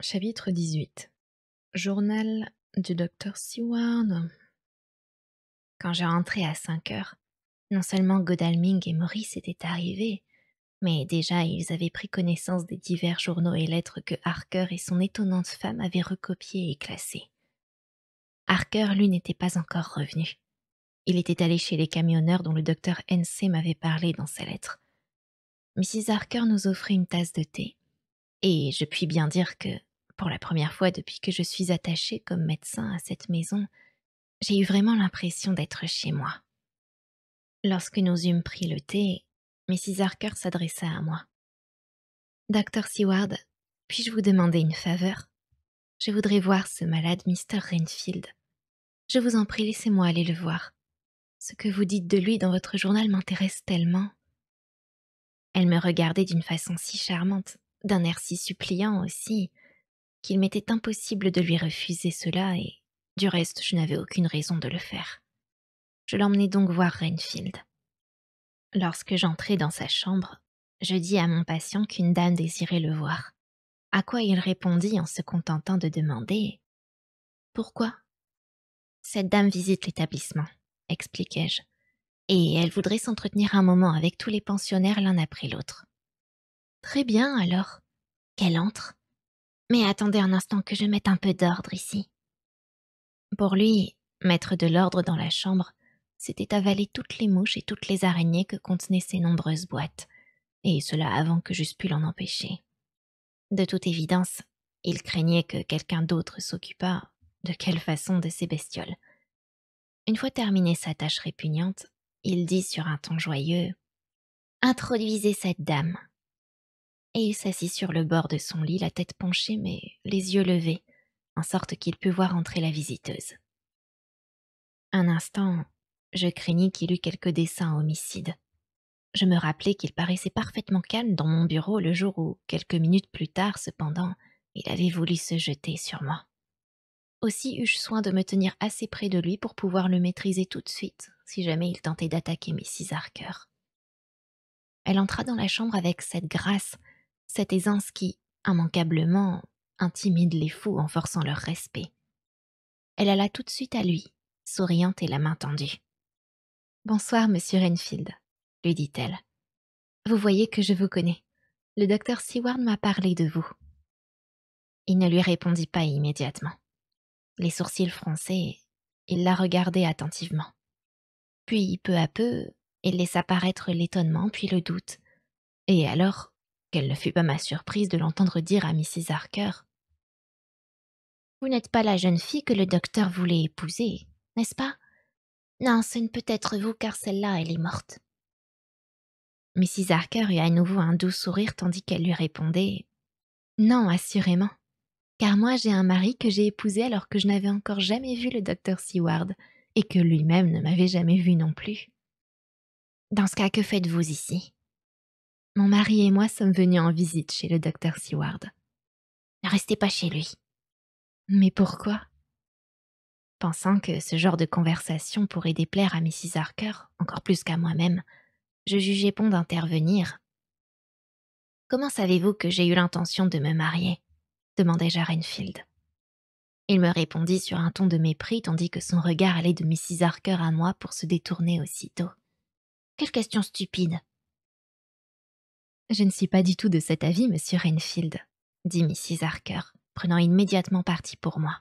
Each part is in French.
Chapitre 18. Journal du docteur Seward. Quand je rentrais à 5 heures, non seulement Godalming et Maurice étaient arrivés, mais déjà ils avaient pris connaissance des divers journaux et lettres que Harker et son étonnante femme avaient recopiés et classés. Harker, lui, n'était pas encore revenu. Il était allé chez les camionneurs dont le docteur N.C. m'avait parlé dans sa lettre. Mrs. Harker nous offrit une tasse de thé, et je puis bien dire que, pour la première fois depuis que je suis attachée comme médecin à cette maison, j'ai eu vraiment l'impression d'être chez moi. Lorsque nous eûmes pris le thé, Mrs. Harker s'adressa à moi. Docteur Seward, puis-je vous demander une faveur? Je voudrais voir ce malade Mr. Renfield. Je vous en prie, laissez-moi aller le voir. Ce que vous dites de lui dans votre journal m'intéresse tellement. Elle me regardait d'une façon si charmante, d'un air si suppliant aussi, qu'il m'était impossible de lui refuser cela et, du reste, je n'avais aucune raison de le faire. Je l'emmenai donc voir Renfield. Lorsque j'entrai dans sa chambre, je dis à mon patient qu'une dame désirait le voir, à quoi il répondit en se contentant de demander « Pourquoi ?» Cette dame visite l'établissement, expliquai-je, et elle voudrait s'entretenir un moment avec tous les pensionnaires l'un après l'autre. Très bien alors, qu'elle entre. Mais attendez un instant que je mette un peu d'ordre ici. Pour lui, mettre de l'ordre dans la chambre, c'était avaler toutes les mouches et toutes les araignées que contenaient ces nombreuses boîtes, et cela avant que j'eusse pu l'en empêcher. De toute évidence, il craignait que quelqu'un d'autre s'occupât, de quelle façon, de ces bestioles. Une fois terminée sa tâche répugnante, il dit sur un ton joyeux « Introduisez cette dame !» Et il s'assit sur le bord de son lit, la tête penchée mais les yeux levés, en sorte qu'il put voir entrer la visiteuse. Un instant, je craignis qu'il eût quelque dessein homicide. Je me rappelai qu'il paraissait parfaitement calme dans mon bureau le jour où, quelques minutes plus tard cependant, il avait voulu se jeter sur moi. Aussi eus-je soin de me tenir assez près de lui pour pouvoir le maîtriser tout de suite, si jamais il tentait d'attaquer Mrs. Harker. Elle entra dans la chambre avec cette grâce, cette aisance qui, immanquablement, intimide les fous en forçant leur respect. Elle alla tout de suite à lui, souriante et la main tendue. « Bonsoir, monsieur Renfield, » lui dit-elle. « Vous voyez que je vous connais. Le docteur Seward m'a parlé de vous. » Il ne lui répondit pas immédiatement. Les sourcils froncés, il la regardait attentivement. Puis, peu à peu, il laissa paraître l'étonnement puis le doute. Et alors, quelle ne fut pas ma surprise de l'entendre dire à Mrs. Harker « Vous n'êtes pas la jeune fille que le docteur voulait épouser, n'est-ce pas? Non, ce ne peut être vous car celle-là, elle est morte. » Mrs. Harker eut à nouveau un doux sourire tandis qu'elle lui répondait « Non, assurément, car moi j'ai un mari que j'ai épousé alors que je n'avais encore jamais vu le docteur Seward et que lui-même ne m'avait jamais vu non plus. » « Dans ce cas, que faites-vous ici? » « Mon mari et moi sommes venus en visite chez le docteur Seward. »« Ne restez pas chez lui. »« Mais pourquoi ?» Pensant que ce genre de conversation pourrait déplaire à Mrs. Harker, encore plus qu'à moi-même, je jugeai bon d'intervenir. « Comment savez-vous que j'ai eu l'intention de me marier ?» demandai-je à Renfield. Il me répondit sur un ton de mépris tandis que son regard allait de Mrs. Harker à moi pour se détourner aussitôt. « Quelle question stupide !»« Je ne suis pas du tout de cet avis, monsieur Renfield, » dit Mrs. Harker, prenant immédiatement parti pour moi.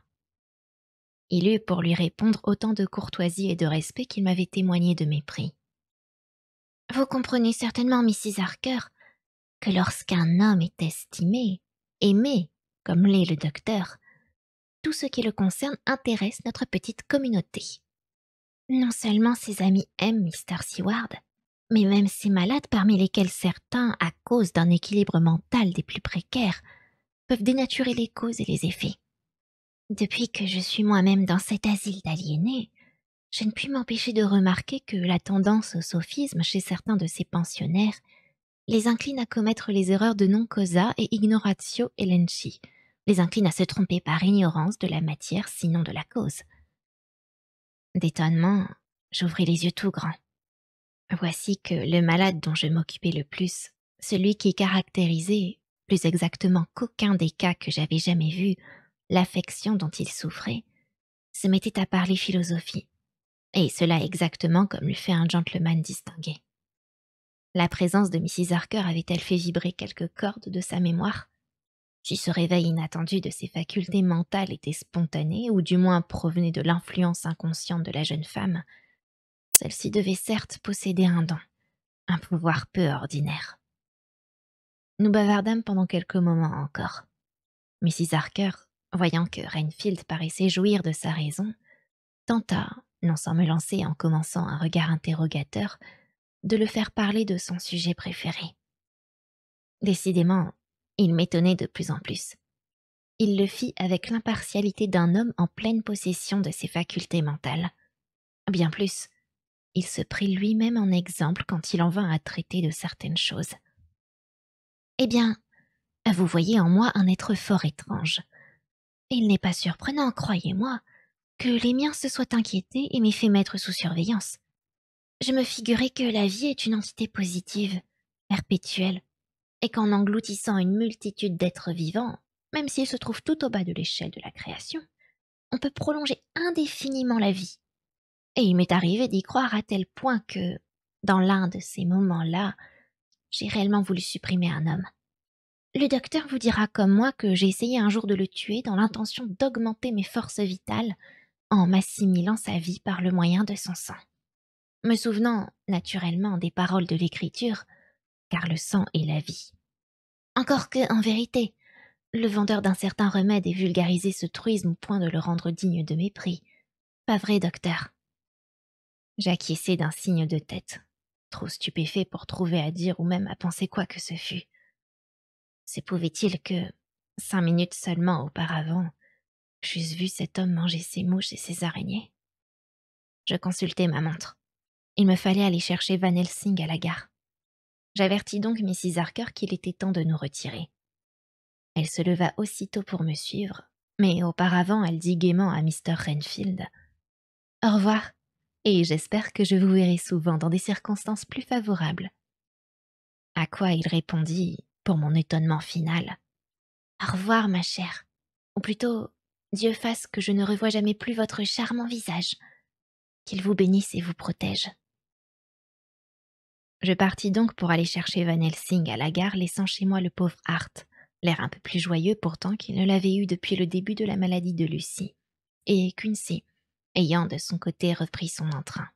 Il eut pour lui répondre autant de courtoisie et de respect qu'il m'avait témoigné de mépris. « Vous comprenez certainement, Mrs. Harker, que lorsqu'un homme est estimé, aimé, comme l'est le docteur, tout ce qui le concerne intéresse notre petite communauté. Non seulement ses amis aiment Mr. Seward, mais même ses malades parmi lesquels certains, à cause d'un équilibre mental des plus précaires, peuvent dénaturer les causes et les effets. Depuis que je suis moi-même dans cet asile d'aliénés, je ne puis m'empêcher de remarquer que la tendance au sophisme chez certains de ces pensionnaires les incline à commettre les erreurs de non causa et ignoratio elenchi, les incline à se tromper par ignorance de la matière sinon de la cause. D'étonnement, j'ouvris les yeux tout grands. Voici que le malade dont je m'occupais le plus, celui qui caractérisait, plus exactement qu'aucun des cas que j'avais jamais vus, l'affection dont il souffrait, se mettait à parler philosophie, et cela exactement comme le fait un gentleman distingué. La présence de Mrs. Harker avait-elle fait vibrer quelques cordes de sa mémoire? Si ce réveil inattendu de ses facultés mentales était spontané, ou du moins provenait de l'influence inconsciente de la jeune femme, celle-ci devait certes posséder un don, un pouvoir peu ordinaire. Nous bavardâmes pendant quelques moments encore. Mrs. Harker, voyant que Renfield paraissait jouir de sa raison, tenta, non sans me lancer en commençant un regard interrogateur, de le faire parler de son sujet préféré. Décidément, il m'étonnait de plus en plus. Il le fit avec l'impartialité d'un homme en pleine possession de ses facultés mentales. Bien plus, il se prit lui-même en exemple quand il en vint à traiter de certaines choses. « Eh bien, vous voyez en moi un être fort étrange. Et il n'est pas surprenant, croyez-moi, que les miens se soient inquiétés et m'aient fait mettre sous surveillance. Je me figurais que la vie est une entité positive, perpétuelle, et qu'en engloutissant une multitude d'êtres vivants, même s'ils se trouvent tout au bas de l'échelle de la création, on peut prolonger indéfiniment la vie. Et il m'est arrivé d'y croire à tel point que, dans l'un de ces moments-là, j'ai réellement voulu supprimer un homme. Le docteur vous dira comme moi que j'ai essayé un jour de le tuer dans l'intention d'augmenter mes forces vitales en m'assimilant sa vie par le moyen de son sang. Me souvenant, naturellement, des paroles de l'Écriture, car le sang est la vie. Encore que, en vérité, le vendeur d'un certain remède ait vulgarisé ce truisme au point de le rendre digne de mépris. Pas vrai, docteur? J'acquiesçai d'un signe de tête, trop stupéfait pour trouver à dire ou même à penser quoi que ce fût. Se pouvait-il que, 5 minutes seulement auparavant, j'eusse vu cet homme manger ses mouches et ses araignées? Je consultai ma montre. Il me fallait aller chercher Van Helsing à la gare. J'avertis donc Mrs. Harker qu'il était temps de nous retirer. Elle se leva aussitôt pour me suivre, mais auparavant elle dit gaiement à Mr. Renfield « Au revoir, et j'espère que je vous verrai souvent dans des circonstances plus favorables. » À quoi il répondit, pour mon étonnement final « Au revoir, ma chère, ou plutôt, Dieu fasse que je ne revoie jamais plus votre charmant visage. Qu'il vous bénisse et vous protège. » Je partis donc pour aller chercher Van Helsing à la gare, laissant chez moi le pauvre Hart, l'air un peu plus joyeux pourtant qu'il ne l'avait eu depuis le début de la maladie de Lucie, et Quincy, ayant de son côté repris son entrain.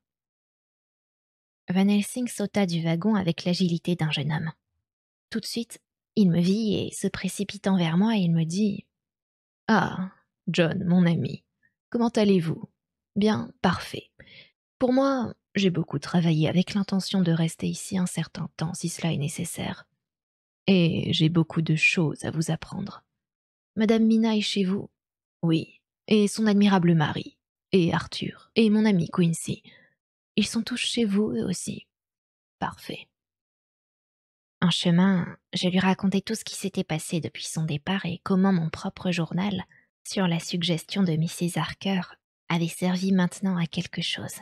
Van Helsing sauta du wagon avec l'agilité d'un jeune homme. Tout de suite, il me vit et, se précipitant vers moi, il me dit « Ah, John, mon ami, comment allez-vous ? Bien, parfait. Pour moi, j'ai beaucoup travaillé avec l'intention de rester ici un certain temps si cela est nécessaire. Et j'ai beaucoup de choses à vous apprendre. Madame Mina est chez vous ? Oui. Et son admirable mari. Et Arthur. Et mon ami Quincy. Ils sont tous chez vous, eux aussi. Parfait. » En chemin, je lui racontai tout ce qui s'était passé depuis son départ et comment mon propre journal, sur la suggestion de Mrs. Harker, avait servi maintenant à quelque chose.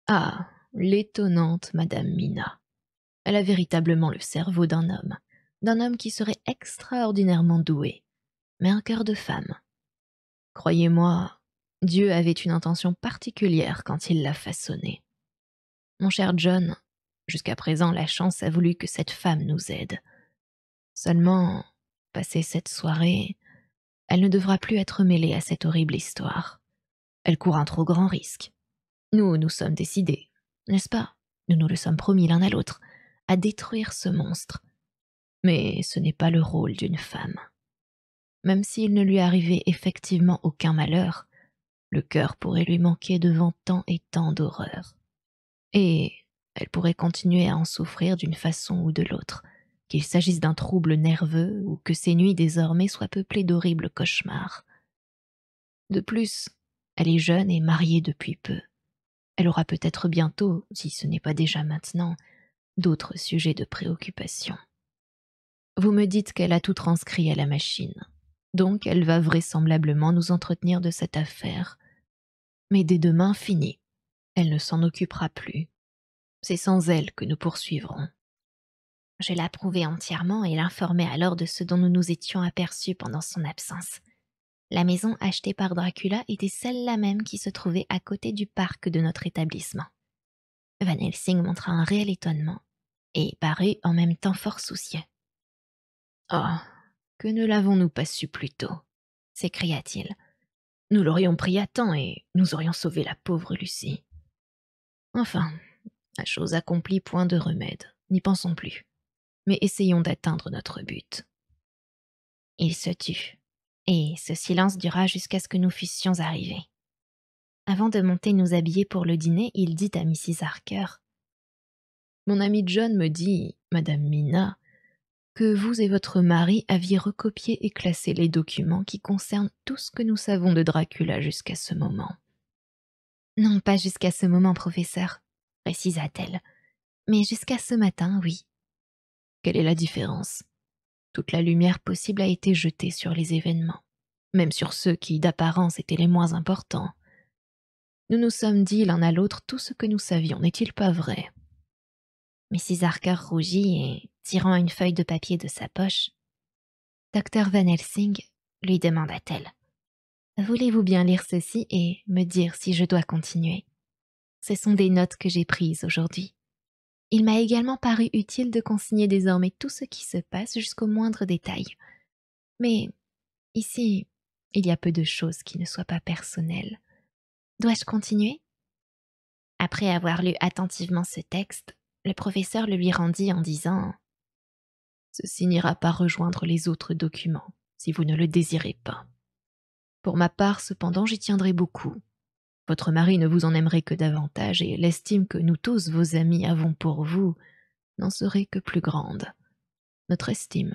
Ah, l'étonnante Madame Mina. Elle a véritablement le cerveau d'un homme qui serait extraordinairement doué, mais un cœur de femme. Croyez-moi, Dieu avait une intention particulière quand il l'a façonné. Mon cher John, jusqu'à présent la chance a voulu que cette femme nous aide. Seulement, passée cette soirée, elle ne devra plus être mêlée à cette horrible histoire. Elle court un trop grand risque. Nous sommes décidés, n'est-ce pas? Nous nous le sommes promis l'un à l'autre, à détruire ce monstre. Mais ce n'est pas le rôle d'une femme. Même s'il ne lui arrivait effectivement aucun malheur, le cœur pourrait lui manquer devant tant et tant d'horreurs. Et elle pourrait continuer à en souffrir d'une façon ou de l'autre, qu'il s'agisse d'un trouble nerveux ou que ses nuits désormais soient peuplées d'horribles cauchemars. De plus, elle est jeune et mariée depuis peu. Elle aura peut-être bientôt, si ce n'est pas déjà maintenant, d'autres sujets de préoccupation. Vous me dites qu'elle a tout transcrit à la machine, donc elle va vraisemblablement nous entretenir de cette affaire. Mais dès demain, fini. Elle ne s'en occupera plus. C'est sans elle que nous poursuivrons. Je l'approuvai entièrement et l'informai alors de ce dont nous nous étions aperçus pendant son absence. La maison achetée par Dracula était celle-là même qui se trouvait à côté du parc de notre établissement. Van Helsing montra un réel étonnement et parut en même temps fort soucieux. « Oh, que ne l'avons-nous pas su plus tôt » s'écria-t-il. « Nous l'aurions pris à temps et nous aurions sauvé la pauvre Lucie. Enfin, la chose accomplie, point de remède, n'y pensons plus. Mais essayons d'atteindre notre but. » Il se tut, et ce silence dura jusqu'à ce que nous fussions arrivés. Avant de monter nous habiller pour le dîner, il dit à Mrs. Harker: « Mon ami John me dit, Madame Mina, que vous et votre mari aviez recopié et classé les documents qui concernent tout ce que nous savons de Dracula jusqu'à ce moment. »« Non, pas jusqu'à ce moment, professeur, » précisa-t-elle. « Mais jusqu'à ce matin, oui. »« Quelle est la différence ? Toute la lumière possible a été jetée sur les événements, même sur ceux qui, d'apparence, étaient les moins importants. Nous nous sommes dit l'un à l'autre tout ce que nous savions, n'est-il pas vrai ?» Mrs. Harker rougit et, tirant une feuille de papier de sa poche, « Docteur Van Helsing, lui demanda-t-elle, voulez-vous bien lire ceci et me dire si je dois continuer? Ce sont des notes que j'ai prises aujourd'hui. Il m'a également paru utile de consigner désormais tout ce qui se passe jusqu'au moindre détail. Mais ici, il y a peu de choses qui ne soient pas personnelles. Dois-je continuer ?» Après avoir lu attentivement ce texte, le professeur le lui rendit en disant: « Ceci n'ira pas rejoindre les autres documents, si vous ne le désirez pas. Pour ma part, cependant, j'y tiendrai beaucoup. Votre mari ne vous en aimerait que davantage, et l'estime que nous tous, vos amis, avons pour vous, n'en serait que plus grande. Notre estime,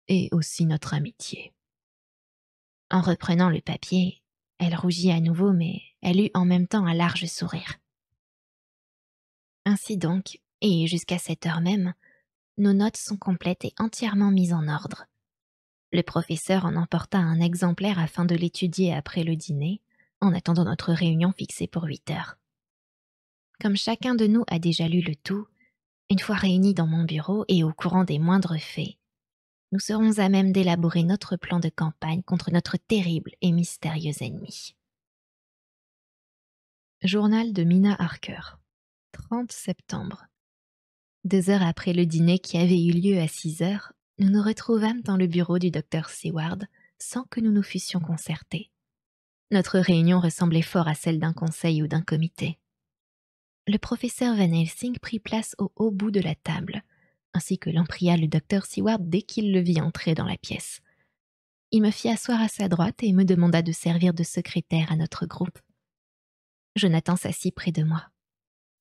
et aussi notre amitié. » En reprenant le papier, elle rougit à nouveau, mais elle eut en même temps un large sourire. Ainsi donc, et jusqu'à cette heure même, nos notes sont complètes et entièrement mises en ordre. Le professeur en emporta un exemplaire afin de l'étudier après le dîner, en attendant notre réunion fixée pour 8 heures. Comme chacun de nous a déjà lu le tout, une fois réunis dans mon bureau et au courant des moindres faits, nous serons à même d'élaborer notre plan de campagne contre notre terrible et mystérieux ennemi. Journal de Mina Harker, 30 septembre. 2 heures après le dîner qui avait eu lieu à 6 heures, nous nous retrouvâmes dans le bureau du docteur Seward sans que nous nous fussions concertés. Notre réunion ressemblait fort à celle d'un conseil ou d'un comité. Le professeur Van Helsing prit place au haut bout de la table, ainsi que l'en pria le docteur Seward dès qu'il le vit entrer dans la pièce. Il me fit asseoir à sa droite et me demanda de servir de secrétaire à notre groupe. Jonathan s'assit près de moi.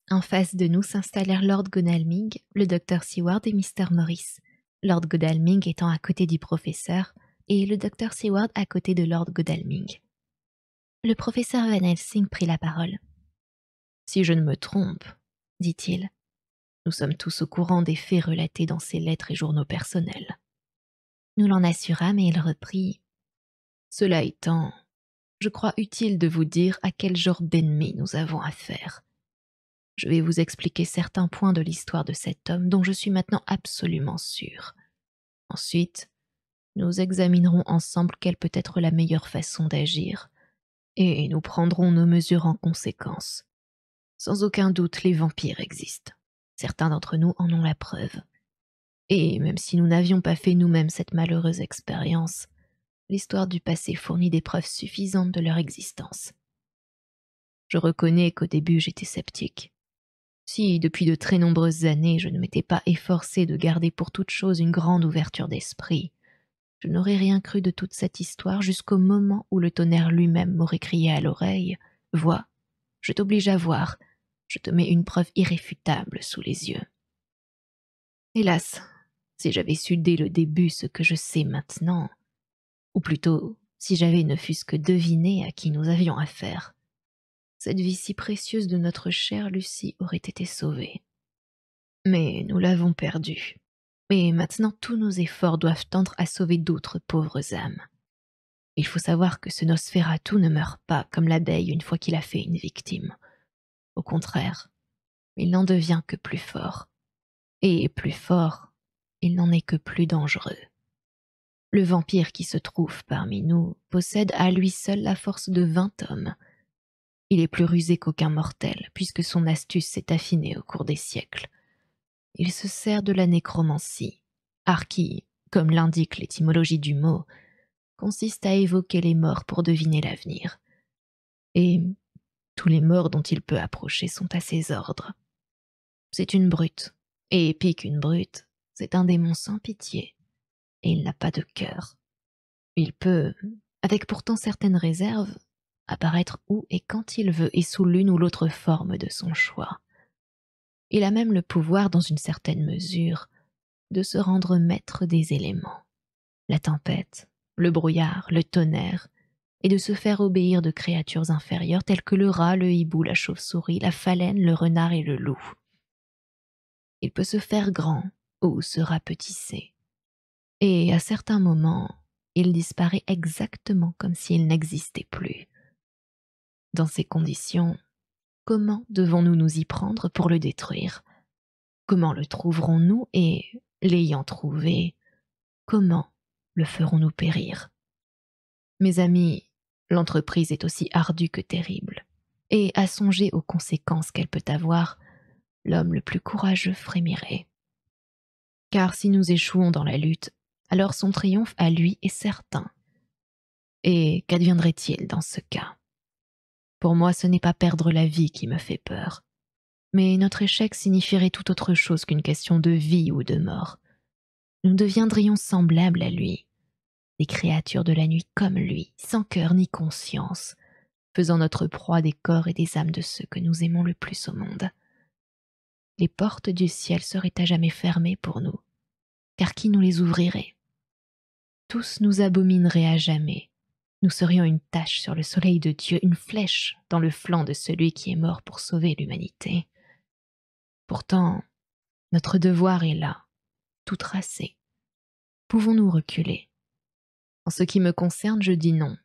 En face de nous s'installèrent Lord Godalming, le docteur Seward et Mr. Morris, Lord Godalming étant à côté du professeur et le docteur Seward à côté de Lord Godalming. Le professeur Van Helsing prit la parole. « Si je ne me trompe, dit-il, nous sommes tous au courant des faits relatés dans ces lettres et journaux personnels. » Nous l'en assurâmes et il reprit. « Cela étant, je crois utile de vous dire à quel genre d'ennemi nous avons affaire. Je vais vous expliquer certains points de l'histoire de cet homme dont je suis maintenant absolument sûr. Ensuite, nous examinerons ensemble quelle peut être la meilleure façon d'agir, et nous prendrons nos mesures en conséquence. Sans aucun doute, les vampires existent. Certains d'entre nous en ont la preuve. Et même si nous n'avions pas fait nous-mêmes cette malheureuse expérience, l'histoire du passé fournit des preuves suffisantes de leur existence. Je reconnais qu'au début j'étais sceptique. Si, depuis de très nombreuses années, je ne m'étais pas efforcé de garder pour toute chose une grande ouverture d'esprit, je n'aurais rien cru de toute cette histoire jusqu'au moment où le tonnerre lui-même m'aurait crié à l'oreille « Vois, je t'oblige à voir, je te mets une preuve irréfutable sous les yeux. » Hélas, si j'avais su dès le début ce que je sais maintenant, ou plutôt, si j'avais ne fût-ce que deviné à qui nous avions affaire, cette vie si précieuse de notre chère Lucie aurait été sauvée. Mais nous l'avons perdue, et maintenant tous nos efforts doivent tendre à sauver d'autres pauvres âmes. Il faut savoir que ce Nosferatu ne meurt pas comme l'abeille une fois qu'il a fait une victime. Au contraire, il n'en devient que plus fort. Et plus fort, il n'en est que plus dangereux. Le vampire qui se trouve parmi nous possède à lui seul la force de 20 hommes. Il est plus rusé qu'aucun mortel, puisque son astuce s'est affinée au cours des siècles. Il se sert de la nécromancie, art qui, comme l'indique l'étymologie du mot, consiste à évoquer les morts pour deviner l'avenir. Et tous les morts dont il peut approcher sont à ses ordres. C'est une brute, et pis qu'une brute, c'est un démon sans pitié, et il n'a pas de cœur. Il peut, avec pourtant certaines réserves, apparaître où et quand il veut et sous l'une ou l'autre forme de son choix. Il a même le pouvoir, dans une certaine mesure, de se rendre maître des éléments. La tempête, le brouillard, le tonnerre, et de se faire obéir de créatures inférieures telles que le rat, le hibou, la chauve-souris, la phalène, le renard et le loup. Il peut se faire grand ou se rapetisser. Et à certains moments, il disparaît exactement comme s'il n'existait plus. Dans ces conditions, comment devons-nous nous y prendre pour le détruire? Comment le trouverons-nous et, l'ayant trouvé, comment le ferons-nous périr? Mes amis, l'entreprise est aussi ardue que terrible, et à songer aux conséquences qu'elle peut avoir, l'homme le plus courageux frémirait. Car si nous échouons dans la lutte, alors son triomphe à lui est certain. Et qu'adviendrait-il dans ce cas? Pour moi, ce n'est pas perdre la vie qui me fait peur, mais notre échec signifierait tout autre chose qu'une question de vie ou de mort. Nous deviendrions semblables à lui, des créatures de la nuit comme lui, sans cœur ni conscience, faisant notre proie des corps et des âmes de ceux que nous aimons le plus au monde. Les portes du ciel seraient à jamais fermées pour nous, car qui nous les ouvrirait? Tous nous abomineraient à jamais. Nous serions une tache sur le soleil de Dieu, une flèche dans le flanc de celui qui est mort pour sauver l'humanité. Pourtant, notre devoir est là, tout tracé. Pouvons-nous reculer? En ce qui me concerne, je dis non,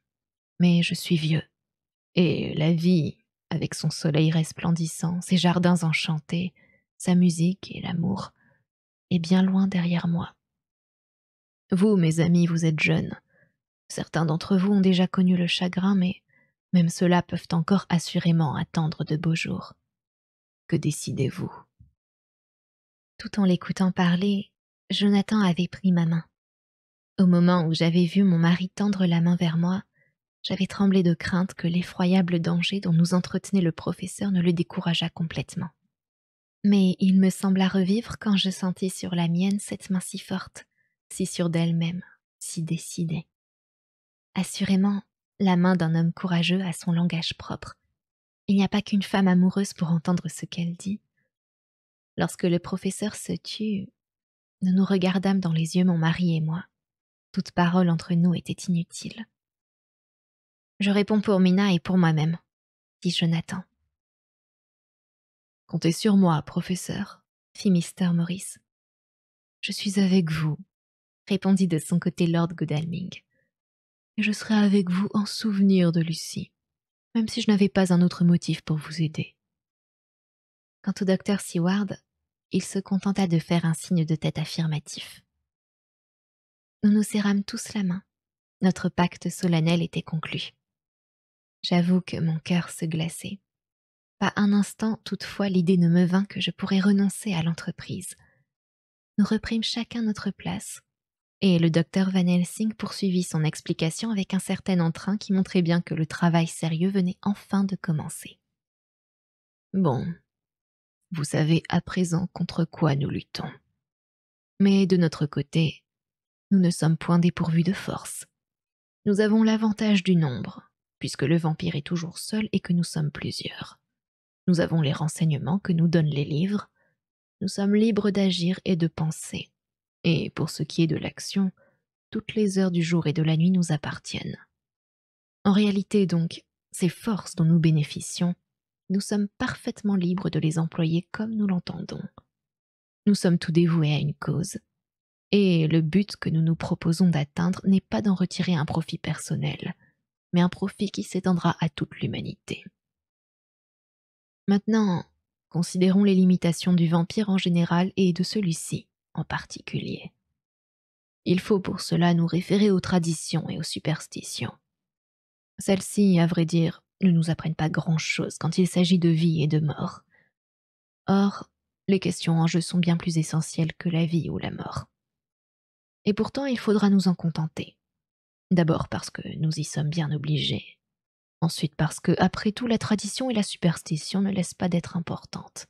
mais je suis vieux, et la vie, avec son soleil resplendissant, ses jardins enchantés, sa musique et l'amour, est bien loin derrière moi. Vous, mes amis, vous êtes jeunes. Certains d'entre vous ont déjà connu le chagrin, mais même ceux-là peuvent encore assurément attendre de beaux jours. Que décidez-vous? Tout en l'écoutant parler, Jonathan avait pris ma main. Au moment où j'avais vu mon mari tendre la main vers moi, j'avais tremblé de crainte que l'effroyable danger dont nous entretenait le professeur ne le décourageât complètement. Mais il me sembla revivre quand je sentis sur la mienne cette main si forte, si sûre d'elle-même, si décidée. Assurément, la main d'un homme courageux a son langage propre. Il n'y a pas qu'une femme amoureuse pour entendre ce qu'elle dit. Lorsque le professeur se tut, nous nous regardâmes dans les yeux, mon mari et moi. Toute parole entre nous était inutile. « Je réponds pour Mina et pour moi-même », dit Jonathan. « Comptez sur moi, professeur », fit Mr. Morris. « Je suis avec vous », répondit de son côté Lord Godalming. « Et je serai avec vous en souvenir de Lucie, même si je n'avais pas un autre motif pour vous aider. » Quant au docteur Seward, il se contenta de faire un signe de tête affirmatif. Nous nous serrâmes tous la main. Notre pacte solennel était conclu. J'avoue que mon cœur se glaçait. Pas un instant, toutefois, l'idée ne me vint que je pourrais renoncer à l'entreprise. Nous reprîmes chacun notre place, et le docteur Van Helsing poursuivit son explication avec un certain entrain qui montrait bien que le travail sérieux venait enfin de commencer. Bon, vous savez à présent contre quoi nous luttons. Mais de notre côté, nous ne sommes point dépourvus de force. Nous avons l'avantage du nombre, puisque le vampire est toujours seul et que nous sommes plusieurs. Nous avons les renseignements que nous donnent les livres. Nous sommes libres d'agir et de penser. Et pour ce qui est de l'action, toutes les heures du jour et de la nuit nous appartiennent. En réalité donc, ces forces dont nous bénéficions, nous sommes parfaitement libres de les employer comme nous l'entendons. Nous sommes tout dévoués à une cause. Et le but que nous nous proposons d'atteindre n'est pas d'en retirer un profit personnel, mais un profit qui s'étendra à toute l'humanité. Maintenant, considérons les limitations du vampire en général et de celui-ci, en particulier. Il faut pour cela nous référer aux traditions et aux superstitions. Celles-ci, à vrai dire, ne nous apprennent pas grand-chose quand il s'agit de vie et de mort. Or, les questions en jeu sont bien plus essentielles que la vie ou la mort. Et pourtant, il faudra nous en contenter. D'abord parce que nous y sommes bien obligés. Ensuite parce que, après tout, la tradition et la superstition ne laissent pas d'être importantes.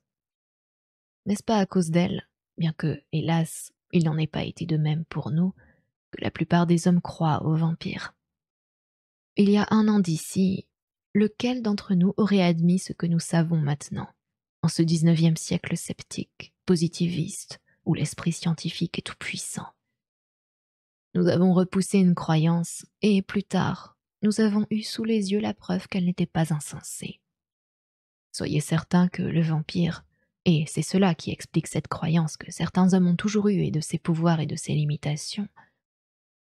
N'est-ce pas à cause d'elles, bien que, hélas, il n'en ait pas été de même pour nous, que la plupart des hommes croient aux vampires? Il y a 1 an d'ici, lequel d'entre nous aurait admis ce que nous savons maintenant, en ce 19e siècle sceptique, positiviste, où l'esprit scientifique est tout-puissant? Nous avons repoussé une croyance, et plus tard, nous avons eu sous les yeux la preuve qu'elle n'était pas insensée. Soyez certains que le vampire, et c'est cela qui explique cette croyance que certains hommes ont toujours eue et de ses pouvoirs et de ses limitations,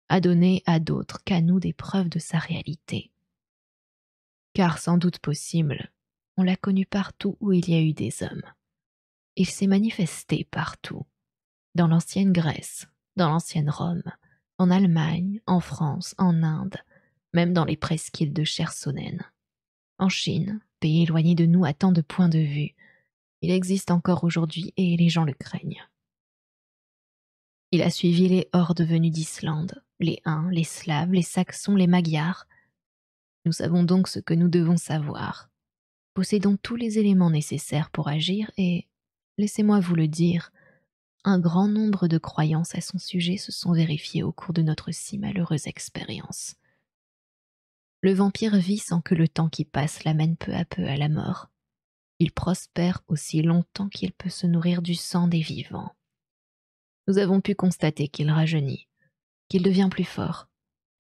a donné à d'autres qu'à nous des preuves de sa réalité. Car sans doute possible, on l'a connu partout où il y a eu des hommes. Il s'est manifesté partout, dans l'ancienne Grèce, dans l'ancienne Rome, en Allemagne, en France, en Inde, même dans les presqu'îles de Chersonen. En Chine, pays éloigné de nous à tant de points de vue, il existe encore aujourd'hui et les gens le craignent. Il a suivi les hordes venues d'Islande, les Huns, les Slaves, les Saxons, les Magyars. Nous savons donc ce que nous devons savoir. Possédons tous les éléments nécessaires pour agir et, laissez-moi vous le dire, un grand nombre de croyances à son sujet se sont vérifiées au cours de notre si malheureuse expérience. Le vampire vit sans que le temps qui passe l'amène peu à peu à la mort. Il prospère aussi longtemps qu'il peut se nourrir du sang des vivants. Nous avons pu constater qu'il rajeunit, qu'il devient plus fort,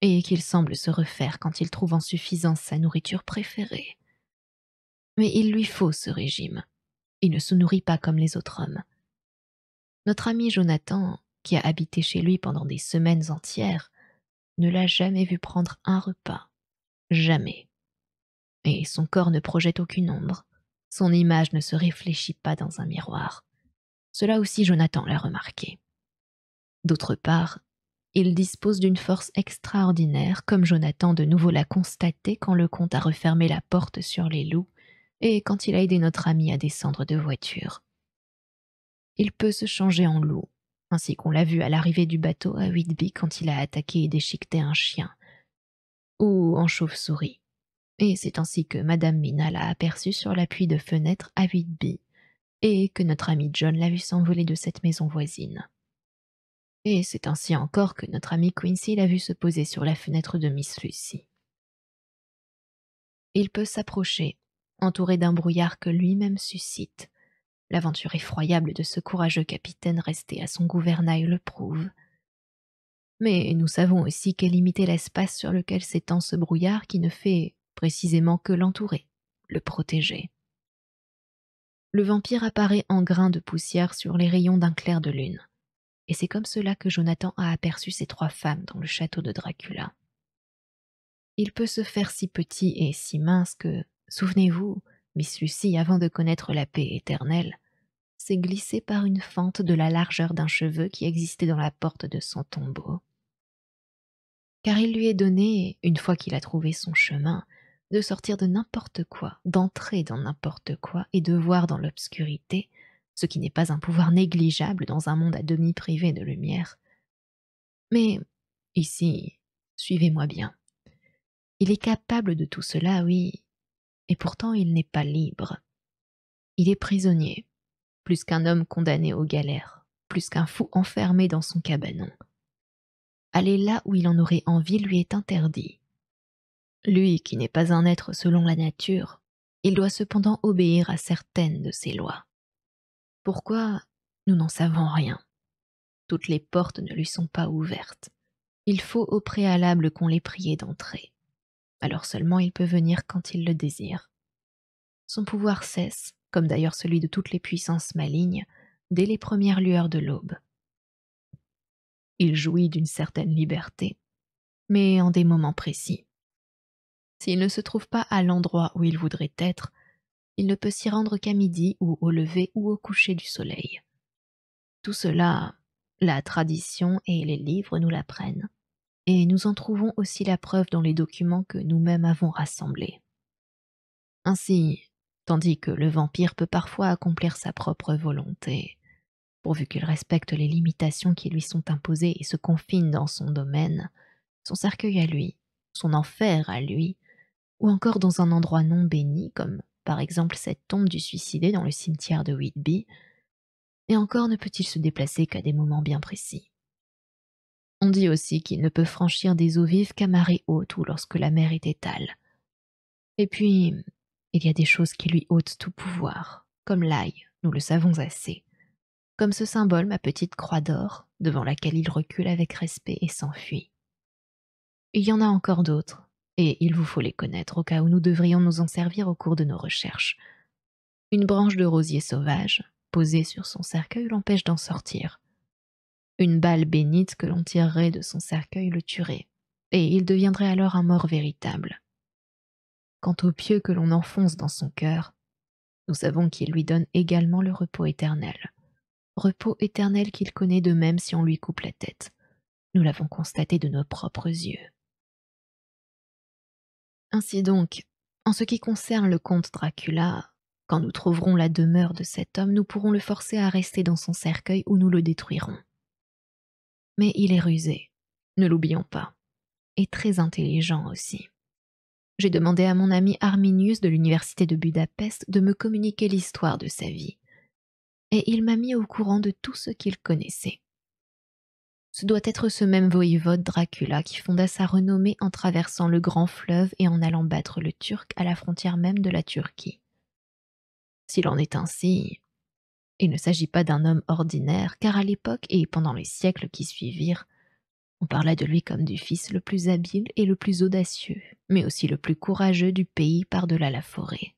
et qu'il semble se refaire quand il trouve en suffisance sa nourriture préférée. Mais il lui faut ce régime. Il ne se nourrit pas comme les autres hommes. Notre ami Jonathan, qui a habité chez lui pendant des semaines entières, ne l'a jamais vu prendre un repas. Jamais. Et son corps ne projette aucune ombre. Son image ne se réfléchit pas dans un miroir. Cela aussi Jonathan l'a remarqué. D'autre part, il dispose d'une force extraordinaire, comme Jonathan de nouveau l'a constaté quand le comte a refermé la porte sur les loups et quand il a aidé notre ami à descendre de voiture. Il peut se changer en loup, ainsi qu'on l'a vu à l'arrivée du bateau à Whitby quand il a attaqué et déchiqueté un chien, ou en chauve-souris. Et c'est ainsi que Madame Mina l'a aperçu sur l'appui de fenêtre à Whitby, et que notre ami John l'a vu s'envoler de cette maison voisine. Et c'est ainsi encore que notre ami Quincy l'a vu se poser sur la fenêtre de Miss Lucy. Il peut s'approcher, entouré d'un brouillard que lui-même suscite. L'aventure effroyable de ce courageux capitaine resté à son gouvernail le prouve. Mais nous savons aussi qu'est limité l'espace sur lequel s'étend ce brouillard qui ne fait précisément que l'entourer, le protéger. Le vampire apparaît en grains de poussière sur les rayons d'un clair de lune. Et c'est comme cela que Jonathan a aperçu ces 3 femmes dans le château de Dracula. Il peut se faire si petit et si mince que, souvenez-vous, Miss Lucy, avant de connaître la paix éternelle, s'est glissée par une fente de la largeur d'un cheveu qui existait dans la porte de son tombeau. Car il lui est donné, une fois qu'il a trouvé son chemin, de sortir de n'importe quoi, d'entrer dans n'importe quoi et de voir dans l'obscurité, ce qui n'est pas un pouvoir négligeable dans un monde à demi privé de lumière. Mais, ici, suivez-moi bien. Il est capable de tout cela, oui, et pourtant il n'est pas libre. Il est prisonnier, plus qu'un homme condamné aux galères, plus qu'un fou enfermé dans son cabanon. Aller là où il en aurait envie lui est interdit. Lui, qui n'est pas un être selon la nature, il doit cependant obéir à certaines de ses lois. Pourquoi? Nous n'en savons rien. Toutes les portes ne lui sont pas ouvertes. Il faut au préalable qu'on l'ait prié d'entrer. Alors seulement il peut venir quand il le désire. Son pouvoir cesse, comme d'ailleurs celui de toutes les puissances malignes, dès les premières lueurs de l'aube. Il jouit d'une certaine liberté, mais en des moments précis. S'il ne se trouve pas à l'endroit où il voudrait être, il ne peut s'y rendre qu'à midi ou au lever ou au coucher du soleil. Tout cela, La tradition et les livres nous l'apprennent, et nous en trouvons aussi la preuve dans les documents que nous-mêmes avons rassemblés. Ainsi, tandis que le vampire peut parfois accomplir sa propre volonté, pourvu qu'il respecte les limitations qui lui sont imposées et se confine dans son domaine, son cercueil à lui, son enfer à lui, ou encore dans un endroit non béni, comme par exemple cette tombe du suicidé dans le cimetière de Whitby, et encore ne peut-il se déplacer qu'à des moments bien précis. On dit aussi qu'il ne peut franchir des eaux vives qu'à marée haute ou lorsque la mer est étale. Et puis, il y a des choses qui lui ôtent tout pouvoir, comme l'ail, nous le savons assez, comme ce symbole, ma petite croix d'or, devant laquelle il recule avec respect et s'enfuit. Il y en a encore d'autres, et il vous faut les connaître au cas où nous devrions nous en servir au cours de nos recherches. Une branche de rosier sauvage, posée sur son cercueil, l'empêche d'en sortir. Une balle bénite que l'on tirerait de son cercueil le tuerait, et il deviendrait alors un mort véritable. Quant au pieu que l'on enfonce dans son cœur, nous savons qu'il lui donne également le repos éternel qu'il connaît de même si on lui coupe la tête. Nous l'avons constaté de nos propres yeux. Ainsi donc, en ce qui concerne le comte Dracula, quand nous trouverons la demeure de cet homme, nous pourrons le forcer à rester dans son cercueil ou nous le détruirons. Mais il est rusé, ne l'oublions pas, et très intelligent aussi. J'ai demandé à mon ami Arminius de l'université de Budapest de me communiquer l'histoire de sa vie, et il m'a mis au courant de tout ce qu'il connaissait. Ce doit être ce même voïvode Dracula qui fonda sa renommée en traversant le grand fleuve et en allant battre le Turc à la frontière même de la Turquie. S'il en est ainsi, il ne s'agit pas d'un homme ordinaire, car à l'époque et pendant les siècles qui suivirent, on parla de lui comme du fils le plus habile et le plus audacieux, mais aussi le plus courageux du pays par-delà la forêt.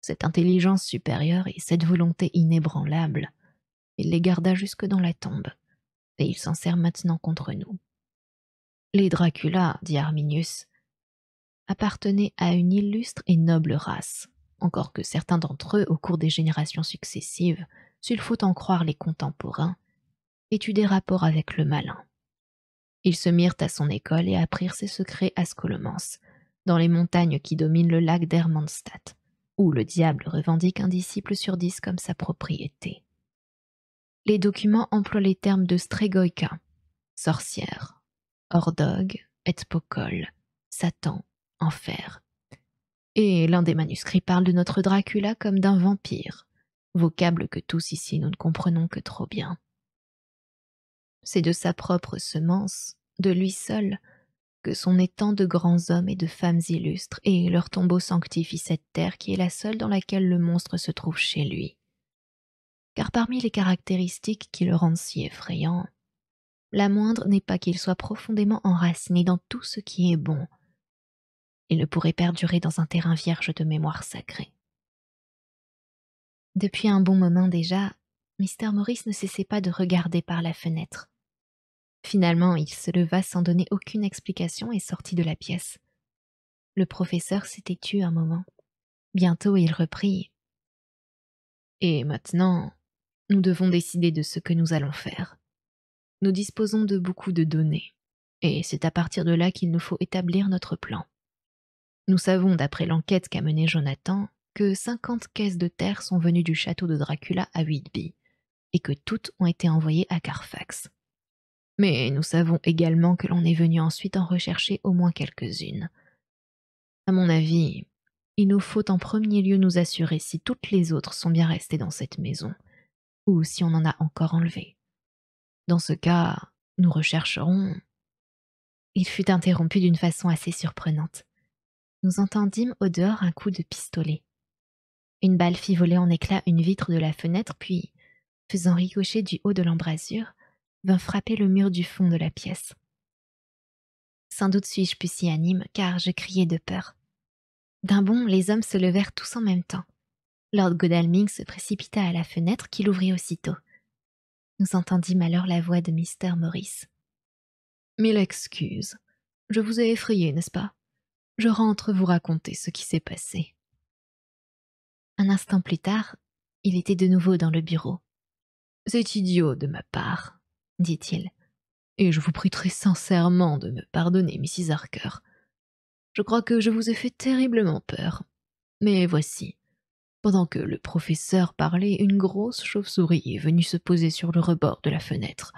Cette intelligence supérieure et cette volonté inébranlable, il les garda jusque dans la tombe, et il s'en sert maintenant contre nous. Les Dracula, dit Arminius, appartenaient à une illustre et noble race, encore que certains d'entre eux, au cours des générations successives, s'il faut en croire les contemporains, aient eu des rapports avec le malin. Ils se mirent à son école et apprirent ses secrets à Scholomance, dans les montagnes qui dominent le lac d'Hermannstadt, où le diable revendique un disciple sur 10 comme sa propriété. Les documents emploient les termes de Stregoïka, sorcière, Ordog, Etpokol, Satan, enfer. Et l'un des manuscrits parle de notre Dracula comme d'un vampire, vocable que tous ici nous ne comprenons que trop bien. C'est de sa propre semence, de lui seul, que sont nés tant de grands hommes et de femmes illustres, et leur tombeau sanctifie cette terre qui est la seule dans laquelle le monstre se trouve chez lui. Car parmi les caractéristiques qui le rendent si effrayant, la moindre n'est pas qu'il soit profondément enraciné dans tout ce qui est bon. Il ne pourrait perdurer dans un terrain vierge de mémoire sacrée. Depuis un bon moment déjà, Mr. Morris ne cessait pas de regarder par la fenêtre. Finalement, il se leva sans donner aucune explication et sortit de la pièce. Le professeur s'était tu un moment. Bientôt, il reprit. « Et maintenant, nous devons décider de ce que nous allons faire. Nous disposons de beaucoup de données, et c'est à partir de là qu'il nous faut établir notre plan. Nous savons, d'après l'enquête qu'a menée Jonathan, que 50 caisses de terre sont venues du château de Dracula à Whitby, et que toutes ont été envoyées à Carfax. Mais nous savons également que l'on est venu ensuite en rechercher au moins quelques-unes. À mon avis, il nous faut en premier lieu nous assurer si toutes les autres sont bien restées dans cette maison, ou si on en a encore enlevé. Dans ce cas, nous rechercherons... » Il fut interrompu d'une façon assez surprenante. Nous entendîmes au dehors un coup de pistolet. Une balle fit voler en éclats une vitre de la fenêtre, puis, faisant ricocher du haut de l'embrasure, vint frapper le mur du fond de la pièce. Sans doute suis-je pusillanime, car je criai de peur. D'un bond, les hommes se levèrent tous en même temps. Lord Godalming se précipita à la fenêtre, qu'il ouvrit aussitôt. Nous entendîmes alors la voix de Mr. Morris. « Mille excuses. Je vous ai effrayé, n'est-ce pas ? Je rentre vous raconter ce qui s'est passé. » Un instant plus tard, il était de nouveau dans le bureau. « C'est idiot de ma part, dit-il, et je vous prie très sincèrement de me pardonner, Mrs. Harker. Je crois que je vous ai fait terriblement peur. Mais voici, pendant que le professeur parlait, une grosse chauve-souris est venue se poser sur le rebord de la fenêtre.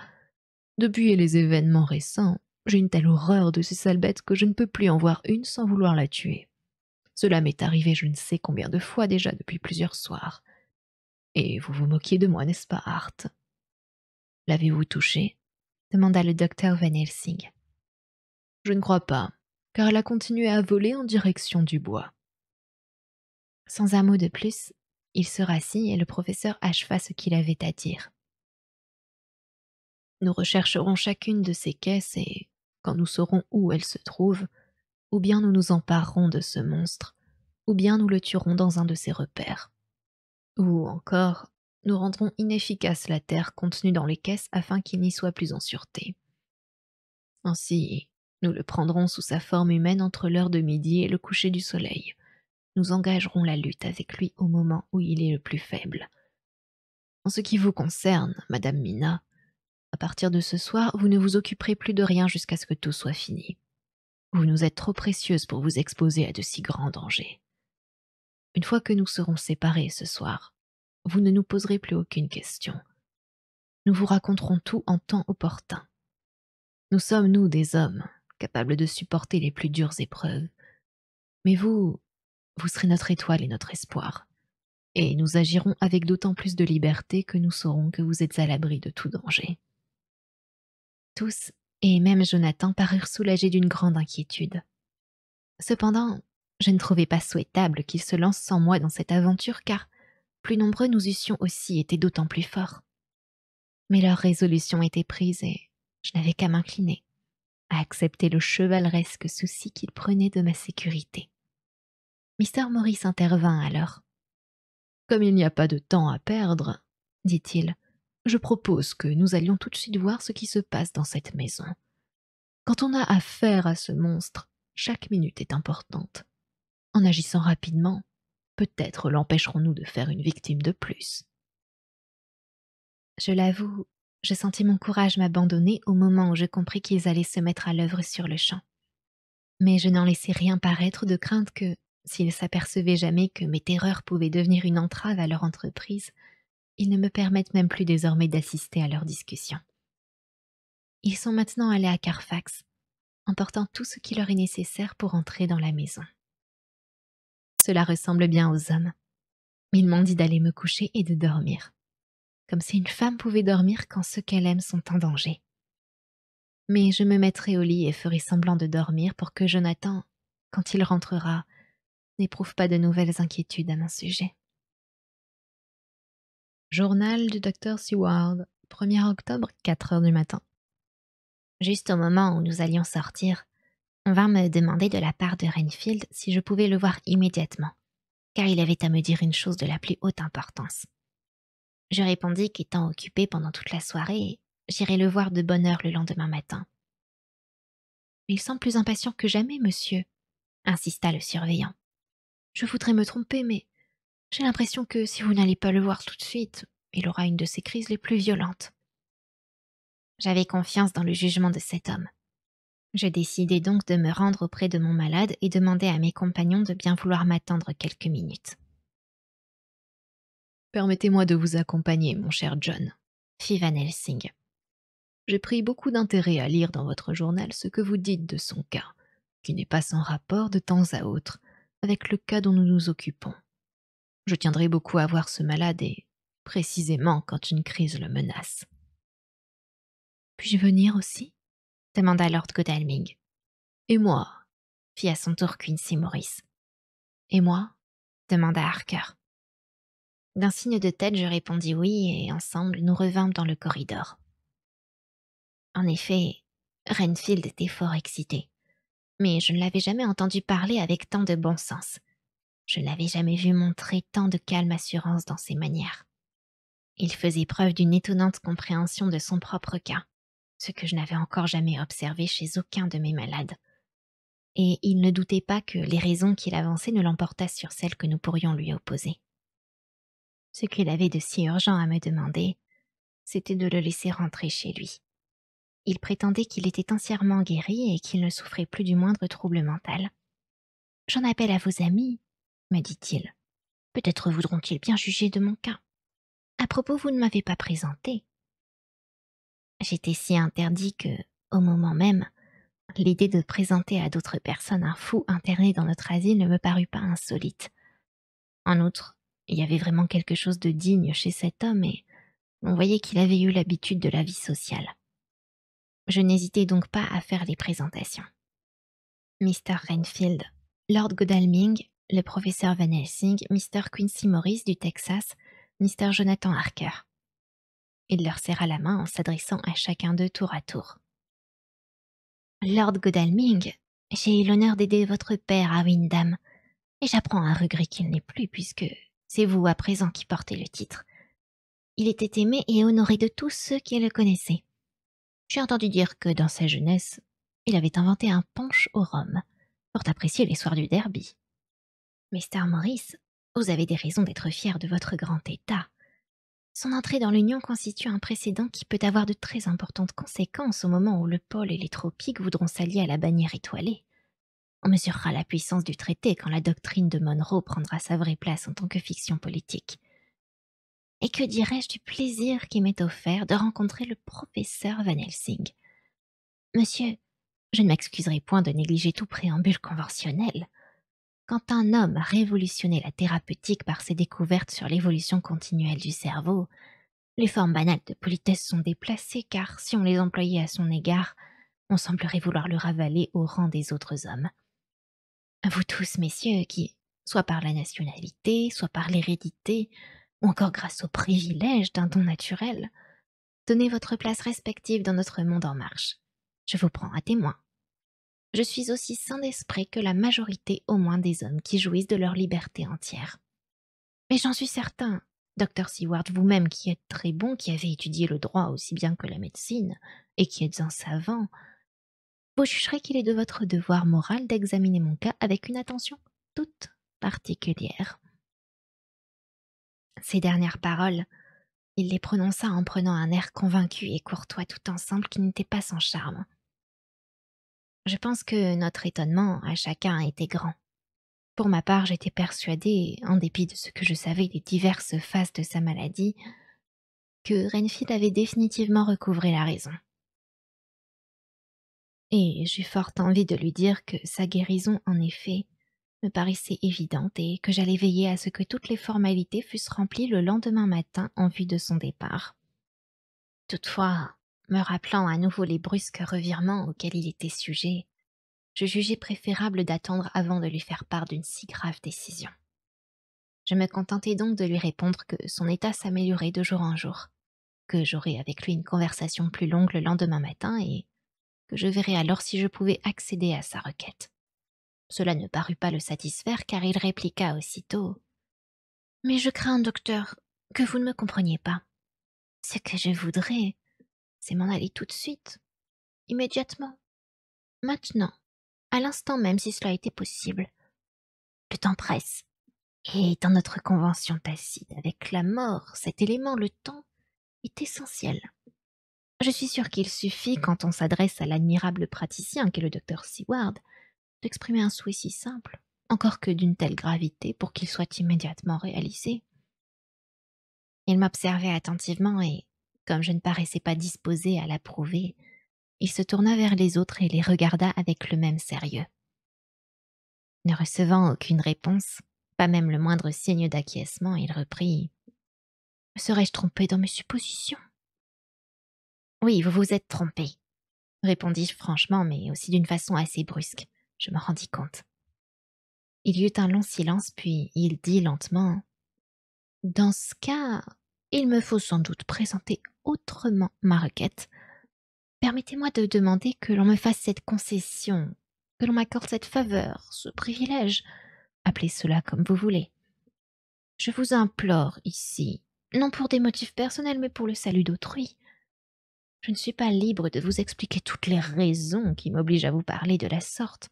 Depuis les événements récents, j'ai une telle horreur de ces sales bêtes que je ne peux plus en voir une sans vouloir la tuer. Cela m'est arrivé je ne sais combien de fois déjà depuis plusieurs soirs. Et vous vous moquiez de moi, n'est-ce pas, Hart? L'avez-vous touchée? Demanda le docteur Van Helsing. Je ne crois pas, car elle a continué à voler en direction du bois. Sans un mot de plus, il se rassit et le professeur acheva ce qu'il avait à dire. Nous rechercherons chacune de ces caisses et, quand nous saurons où elles se trouvent, ou bien nous nous emparerons de ce monstre, ou bien nous le tuerons dans un de ses repères. Ou encore, nous rendrons inefficace la terre contenue dans les caisses afin qu'il n'y soit plus en sûreté. Ainsi, nous le prendrons sous sa forme humaine entre l'heure de midi et le coucher du soleil. Nous engagerons la lutte avec lui au moment où il est le plus faible. En ce qui vous concerne, Madame Mina, à partir de ce soir, vous ne vous occuperez plus de rien jusqu'à ce que tout soit fini. Vous nous êtes trop précieuse pour vous exposer à de si grands dangers. Une fois que nous serons séparés ce soir, vous ne nous poserez plus aucune question. Nous vous raconterons tout en temps opportun. Nous sommes, nous, des hommes, capables de supporter les plus dures épreuves. Mais vous serez notre étoile et notre espoir. Et nous agirons avec d'autant plus de liberté que nous saurons que vous êtes à l'abri de tout danger. Tous, et même Jonathan, parurent soulagés d'une grande inquiétude. Cependant, je ne trouvais pas souhaitable qu'ils se lancent sans moi dans cette aventure, car plus nombreux nous eussions aussi été d'autant plus forts. Mais leur résolution était prise et je n'avais qu'à m'incliner, à accepter le chevaleresque souci qu'ils prenaient de ma sécurité. Mr. Morris intervint alors. « Comme il n'y a pas de temps à perdre, dit-il, je propose que nous allions tout de suite voir ce qui se passe dans cette maison. Quand on a affaire à ce monstre, chaque minute est importante. En agissant rapidement, peut-être l'empêcherons-nous de faire une victime de plus. » Je l'avoue, je sentis mon courage m'abandonner au moment où je compris qu'ils allaient se mettre à l'œuvre sur le champ. Mais je n'en laissai rien paraître de crainte que, s'ils s'apercevaient jamais que mes terreurs pouvaient devenir une entrave à leur entreprise, ils ne me permettent même plus désormais d'assister à leurs discussions. Ils sont maintenant allés à Carfax, emportant tout ce qui leur est nécessaire pour entrer dans la maison. Cela ressemble bien aux hommes. Ils m'ont dit d'aller me coucher et de dormir, comme si une femme pouvait dormir quand ceux qu'elle aime sont en danger. Mais je me mettrai au lit et ferai semblant de dormir pour que Jonathan, quand il rentrera, n'éprouve pas de nouvelles inquiétudes à mon sujet. Journal du docteur Seward, 1er octobre, 4 heures du matin. Juste au moment où nous allions sortir, on vint me demander de la part de Renfield si je pouvais le voir immédiatement, car il avait à me dire une chose de la plus haute importance. Je répondis qu'étant occupé pendant toute la soirée, j'irais le voir de bonne heure le lendemain matin. « Il semble plus impatient que jamais, monsieur, » insista le surveillant. « Je voudrais me tromper, mais j'ai l'impression que si vous n'allez pas le voir tout de suite, il aura une de ses crises les plus violentes. » J'avais confiance dans le jugement de cet homme. Je décidai donc de me rendre auprès de mon malade et demandai à mes compagnons de bien vouloir m'attendre quelques minutes. « Permettez-moi de vous accompagner, mon cher John, » fit Van Helsing. « J'ai pris beaucoup d'intérêt à lire dans votre journal ce que vous dites de son cas, qui n'est pas sans rapport de temps à autre avec le cas dont nous nous occupons. Je tiendrai beaucoup à voir ce malade et, précisément quand une crise le menace. »« Puis-je venir aussi ?» demanda Lord Godalming. « Et moi ?» fit à son tour Quincy Morris. « Et moi ?» demanda Harker. D'un signe de tête, je répondis oui, et ensemble, nous revînmes dans le corridor. En effet, Renfield était fort excité, mais je ne l'avais jamais entendu parler avec tant de bon sens. Je ne l'avais jamais vu montrer tant de calme assurance dans ses manières. Il faisait preuve d'une étonnante compréhension de son propre cas, ce que je n'avais encore jamais observé chez aucun de mes malades. Et il ne doutait pas que les raisons qu'il avançait ne l'emportassent sur celles que nous pourrions lui opposer. Ce qu'il avait de si urgent à me demander, c'était de le laisser rentrer chez lui. Il prétendait qu'il était entièrement guéri et qu'il ne souffrait plus du moindre trouble mental. J'en appelle à vos amis, me dit-il. Peut-être voudront-ils bien juger de mon cas. À propos, vous ne m'avez pas présenté. J'étais si interdit que, au moment même, l'idée de présenter à d'autres personnes un fou interné dans notre asile ne me parut pas insolite. En outre, il y avait vraiment quelque chose de digne chez cet homme et on voyait qu'il avait eu l'habitude de la vie sociale. Je n'hésitai donc pas à faire les présentations. Mr. Renfield, Lord Godalming, le professeur Van Helsing, Mr. Quincy Morris du Texas, Mr. Jonathan Harker. Il leur serra la main en s'adressant à chacun d'eux tour à tour. Lord Godalming, j'ai eu l'honneur d'aider votre père à Windham, et j'apprends à regret qu'il n'est plus puisque c'est vous à présent qui portez le titre. Il était aimé et honoré de tous ceux qui le connaissaient. J'ai entendu dire que dans sa jeunesse, il avait inventé un punch au rhum, fort apprécié les soirs du derby. Mr. Morris, vous avez des raisons d'être fier de votre grand état. Son entrée dans l'Union constitue un précédent qui peut avoir de très importantes conséquences au moment où le pôle et les tropiques voudront s'allier à la bannière étoilée. On mesurera la puissance du traité quand la doctrine de Monroe prendra sa vraie place en tant que fiction politique. Et que dirais-je du plaisir qui m'est offert de rencontrer le professeur Van Helsing. Monsieur, je ne m'excuserai point de négliger tout préambule conventionnel. Quand un homme a révolutionné la thérapeutique par ses découvertes sur l'évolution continuelle du cerveau, les formes banales de politesse sont déplacées car si on les employait à son égard, on semblerait vouloir le ravaler au rang des autres hommes. Vous tous, messieurs, qui, soit par la nationalité, soit par l'hérédité, ou encore grâce au privilège d'un don naturel, tenez votre place respective dans notre monde en marche. Je vous prends à témoin. Je suis aussi sain d'esprit que la majorité au moins des hommes qui jouissent de leur liberté entière. Mais j'en suis certain, Dr. Seward, vous-même qui êtes très bon, qui avez étudié le droit aussi bien que la médecine, et qui êtes un savant, vous jugerez qu'il est de votre devoir moral d'examiner mon cas avec une attention toute particulière. Ces dernières paroles, il les prononça en prenant un air convaincu et courtois tout ensemble qui n'était pas sans charme. Je pense que notre étonnement à chacun était grand. Pour ma part, j'étais persuadée, en dépit de ce que je savais des diverses phases de sa maladie, que Renfield avait définitivement recouvré la raison. Et j'eus fort envie de lui dire que sa guérison, en effet, me paraissait évidente et que j'allais veiller à ce que toutes les formalités fussent remplies le lendemain matin en vue de son départ. Toutefois, me rappelant à nouveau les brusques revirements auxquels il était sujet, je jugeai préférable d'attendre avant de lui faire part d'une si grave décision. Je me contentai donc de lui répondre que son état s'améliorait de jour en jour, que j'aurais avec lui une conversation plus longue le lendemain matin et que je verrais alors si je pouvais accéder à sa requête. Cela ne parut pas le satisfaire car il répliqua aussitôt « Mais je crains, docteur, que vous ne me compreniez pas. Ce que je voudrais, c'est m'en aller tout de suite, immédiatement, maintenant, à l'instant même si cela était possible. Le temps presse. Et dans notre convention tacite avec la mort, cet élément, le temps, est essentiel. Je suis sûre qu'il suffit, quand on s'adresse à l'admirable praticien qu'est le docteur Seward, d'exprimer un souhait si simple, encore que d'une telle gravité, pour qu'il soit immédiatement réalisé. Il m'observait attentivement et, comme je ne paraissais pas disposée à l'approuver, il se tourna vers les autres et les regarda avec le même sérieux. Ne recevant aucune réponse, pas même le moindre signe d'acquiescement, il reprit « Serais-je trompé dans mes suppositions ?»« Oui, vous vous êtes trompé, » répondis-je franchement, mais aussi d'une façon assez brusque. Je me rendis compte. Il y eut un long silence, puis il dit lentement « Dans ce cas, il me faut sans doute présenter autrement ma requête. Permettez-moi de demander que l'on me fasse cette concession, que l'on m'accorde cette faveur, ce privilège, appelez cela comme vous voulez. Je vous implore ici, non pour des motifs personnels, mais pour le salut d'autrui. Je ne suis pas libre de vous expliquer toutes les raisons qui m'obligent à vous parler de la sorte,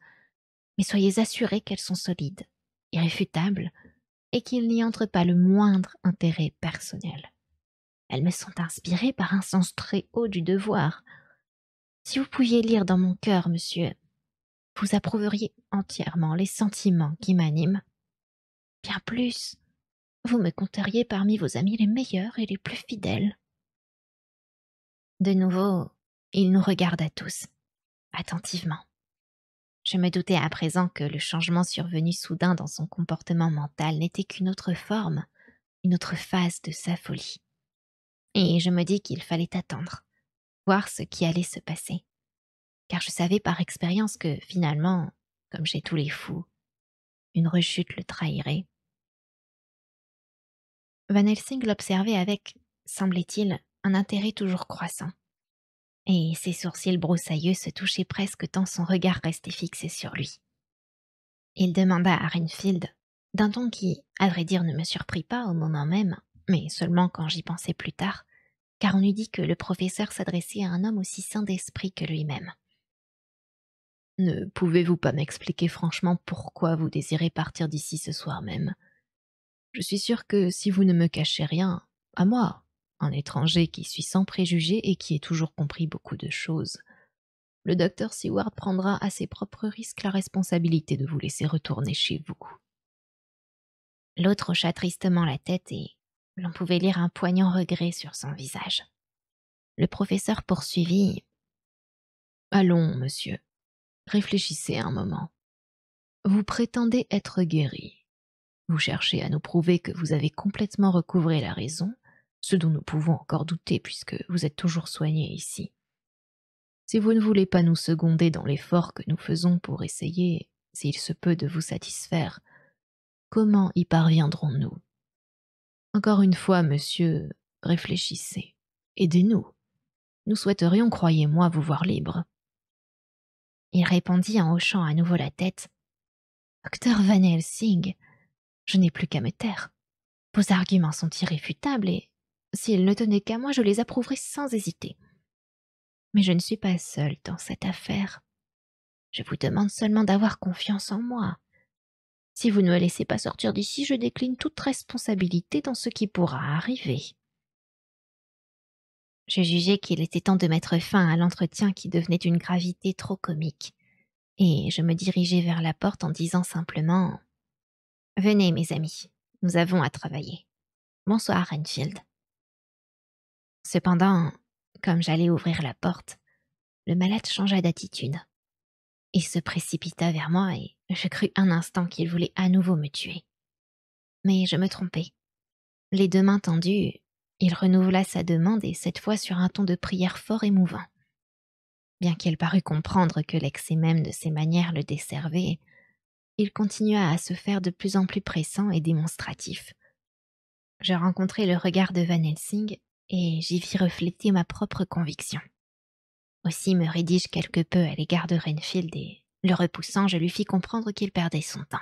mais soyez assurés qu'elles sont solides, irréfutables, et qu'il n'y entre pas le moindre intérêt personnel. Elles me sont inspirées par un sens très haut du devoir. Si vous pouviez lire dans mon cœur, monsieur, vous approuveriez entièrement les sentiments qui m'animent. Bien plus, vous me compteriez parmi vos amis les meilleurs et les plus fidèles. » De nouveau, il nous regarda tous, attentivement. Je me doutais à présent que le changement survenu soudain dans son comportement mental n'était qu'une autre forme, une autre phase de sa folie. Et je me dis qu'il fallait attendre, voir ce qui allait se passer. Car je savais par expérience que, finalement, comme chez tous les fous, une rechute le trahirait. Van Helsing l'observait avec, semblait-il, un intérêt toujours croissant. Et ses sourcils broussailleux se touchaient presque tant son regard restait fixé sur lui. Il demanda à Renfield, d'un ton qui, à vrai dire, ne me surprit pas au moment même, mais seulement quand j'y pensais plus tard, car on eût dit que le professeur s'adressait à un homme aussi sain d'esprit que lui-même. « Ne pouvez-vous pas m'expliquer franchement pourquoi vous désirez partir d'ici ce soir même? Je suis sûr que si vous ne me cachez rien, à moi, un étranger qui suis sans préjugés et qui ai toujours compris beaucoup de choses, le docteur Seward prendra à ses propres risques la responsabilité de vous laisser retourner chez vous. » L'autre hocha tristement la tête et l'on pouvait lire un poignant regret sur son visage. Le professeur poursuivit. « Allons, monsieur, réfléchissez un moment. Vous prétendez être guéri. Vous cherchez à nous prouver que vous avez complètement recouvré la raison, ce dont nous pouvons encore douter puisque vous êtes toujours soigné ici. Si vous ne voulez pas nous seconder dans l'effort que nous faisons pour essayer, s'il se peut, de vous satisfaire, comment y parviendrons-nous? Encore une fois, monsieur, réfléchissez. Aidez-nous. Nous souhaiterions, croyez-moi, vous voir libre. » Il répondit en hochant à nouveau la tête. « Docteur Van Helsing, je n'ai plus qu'à me taire. Vos arguments sont irréfutables et, s'ils ne tenaient qu'à moi, je les approuverais sans hésiter. Mais je ne suis pas seule dans cette affaire. Je vous demande seulement d'avoir confiance en moi. Si vous ne me laissez pas sortir d'ici, je décline toute responsabilité dans ce qui pourra arriver. » Je jugeais qu'il était temps de mettre fin à l'entretien qui devenait d'une gravité trop comique, et je me dirigeai vers la porte en disant simplement « Venez, mes amis, nous avons à travailler. Bonsoir, Renfield. » Cependant, comme j'allais ouvrir la porte, le malade changea d'attitude. Il se précipita vers moi et je crus un instant qu'il voulait à nouveau me tuer. Mais je me trompais. Les deux mains tendues, il renouvela sa demande et cette fois sur un ton de prière fort émouvant. Bien qu'il parût comprendre que l'excès même de ses manières le desservait, il continua à se faire de plus en plus pressant et démonstratif. Je rencontrai le regard de Van Helsing et j'y vis refléter ma propre conviction. Aussi me raidis-je quelque peu à l'égard de Renfield et, le repoussant, je lui fis comprendre qu'il perdait son temps.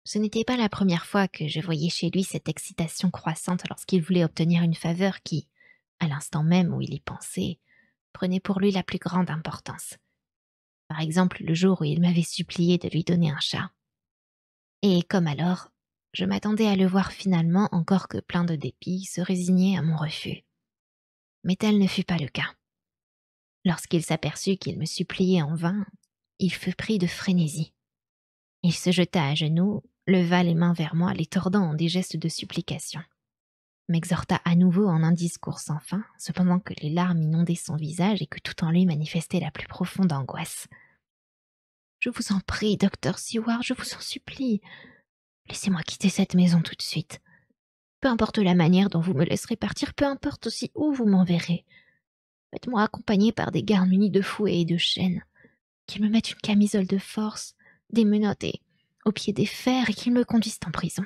Ce n'était pas la première fois que je voyais chez lui cette excitation croissante lorsqu'il voulait obtenir une faveur qui, à l'instant même où il y pensait, prenait pour lui la plus grande importance. Par exemple, le jour où il m'avait supplié de lui donner un chat. Et comme alors, je m'attendais à le voir finalement, encore que plein de dépit, se résigner à mon refus. Mais tel ne fut pas le cas. Lorsqu'il s'aperçut qu'il me suppliait en vain, il fut pris de frénésie. Il se jeta à genoux, leva les mains vers moi, les tordant en des gestes de supplication. M'exhorta à nouveau en un discours sans fin, cependant que les larmes inondaient son visage et que tout en lui manifestait la plus profonde angoisse. « Je vous en prie, docteur Seward, je vous en supplie. Laissez-moi quitter cette maison tout de suite. Peu importe la manière dont vous me laisserez partir, peu importe aussi où vous m'enverrez. Faites-moi accompagner par des gardes munis de fouets et de chaînes, qu'ils me mettent une camisole de force, des menottes et au pied des fers et qu'ils me conduisent en prison.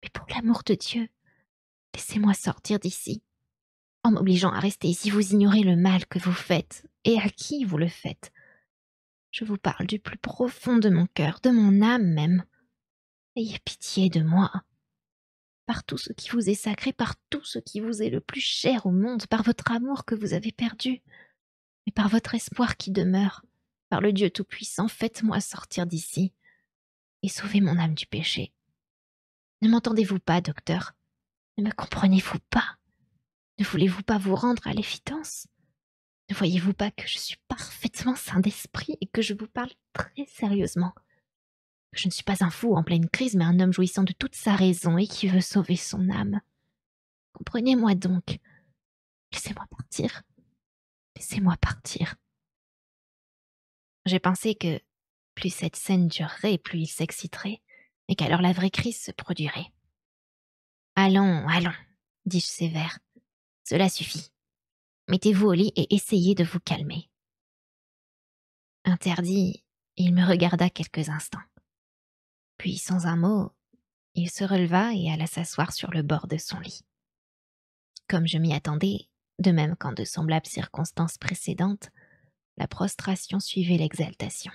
Mais pour l'amour de Dieu, laissez-moi sortir d'ici. En m'obligeant à rester ici, vous ignorez le mal que vous faites et à qui vous le faites. Je vous parle du plus profond de mon cœur, de mon âme même. Ayez pitié de moi. Par tout ce qui vous est sacré, par tout ce qui vous est le plus cher au monde, par votre amour que vous avez perdu, mais par votre espoir qui demeure, par le Dieu Tout-Puissant, faites-moi sortir d'ici et sauvez mon âme du péché. Ne m'entendez-vous pas, docteur? Ne me comprenez-vous pas? Ne voulez-vous pas vous rendre à l'évidence? Ne voyez-vous pas que je suis parfaitement sain d'esprit et que je vous parle très sérieusement? Que je ne suis pas un fou en pleine crise, mais un homme jouissant de toute sa raison et qui veut sauver son âme. Comprenez-moi donc. Laissez-moi partir. Laissez-moi partir. J'ai pensé que plus cette scène durerait, plus il s'exciterait, et qu'alors la vraie crise se produirait. Allons, allons, dis-je sévère. Cela suffit. Mettez-vous au lit et essayez de vous calmer. Interdit, il me regarda quelques instants. Puis, sans un mot, il se releva et alla s'asseoir sur le bord de son lit. Comme je m'y attendais, de même qu'en de semblables circonstances précédentes, la prostration suivait l'exaltation.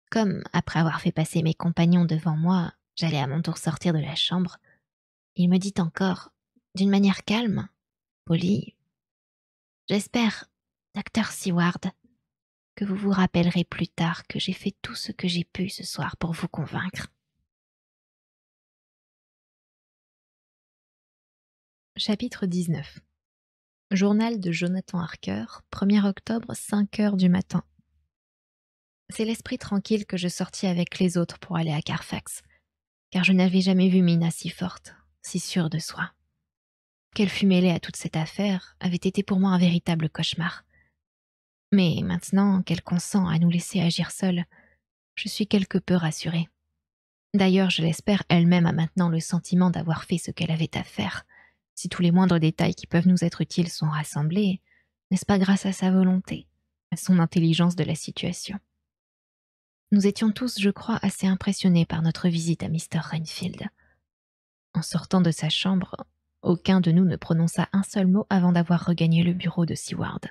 Comme, après avoir fait passer mes compagnons devant moi, j'allais à mon tour sortir de la chambre, il me dit encore, d'une manière calme, polie, « J'espère, docteur Seward, que vous vous rappellerez plus tard que j'ai fait tout ce que j'ai pu ce soir pour vous convaincre. » Chapitre 19. Journal de Jonathan Harker, 1er octobre, 5 heures du matin. C'est l'esprit tranquille que je sortis avec les autres pour aller à Carfax, car je n'avais jamais vu Mina si forte, si sûre de soi. Qu'elle fût mêlée à toute cette affaire avait été pour moi un véritable cauchemar. Mais maintenant qu'elle consent à nous laisser agir seule, je suis quelque peu rassurée. D'ailleurs, je l'espère, elle-même a maintenant le sentiment d'avoir fait ce qu'elle avait à faire. Si tous les moindres détails qui peuvent nous être utiles sont rassemblés, n'est-ce pas grâce à sa volonté, à son intelligence de la situation? Nous étions tous, je crois, assez impressionnés par notre visite à Mr. Renfield. En sortant de sa chambre, aucun de nous ne prononça un seul mot avant d'avoir regagné le bureau de Seward.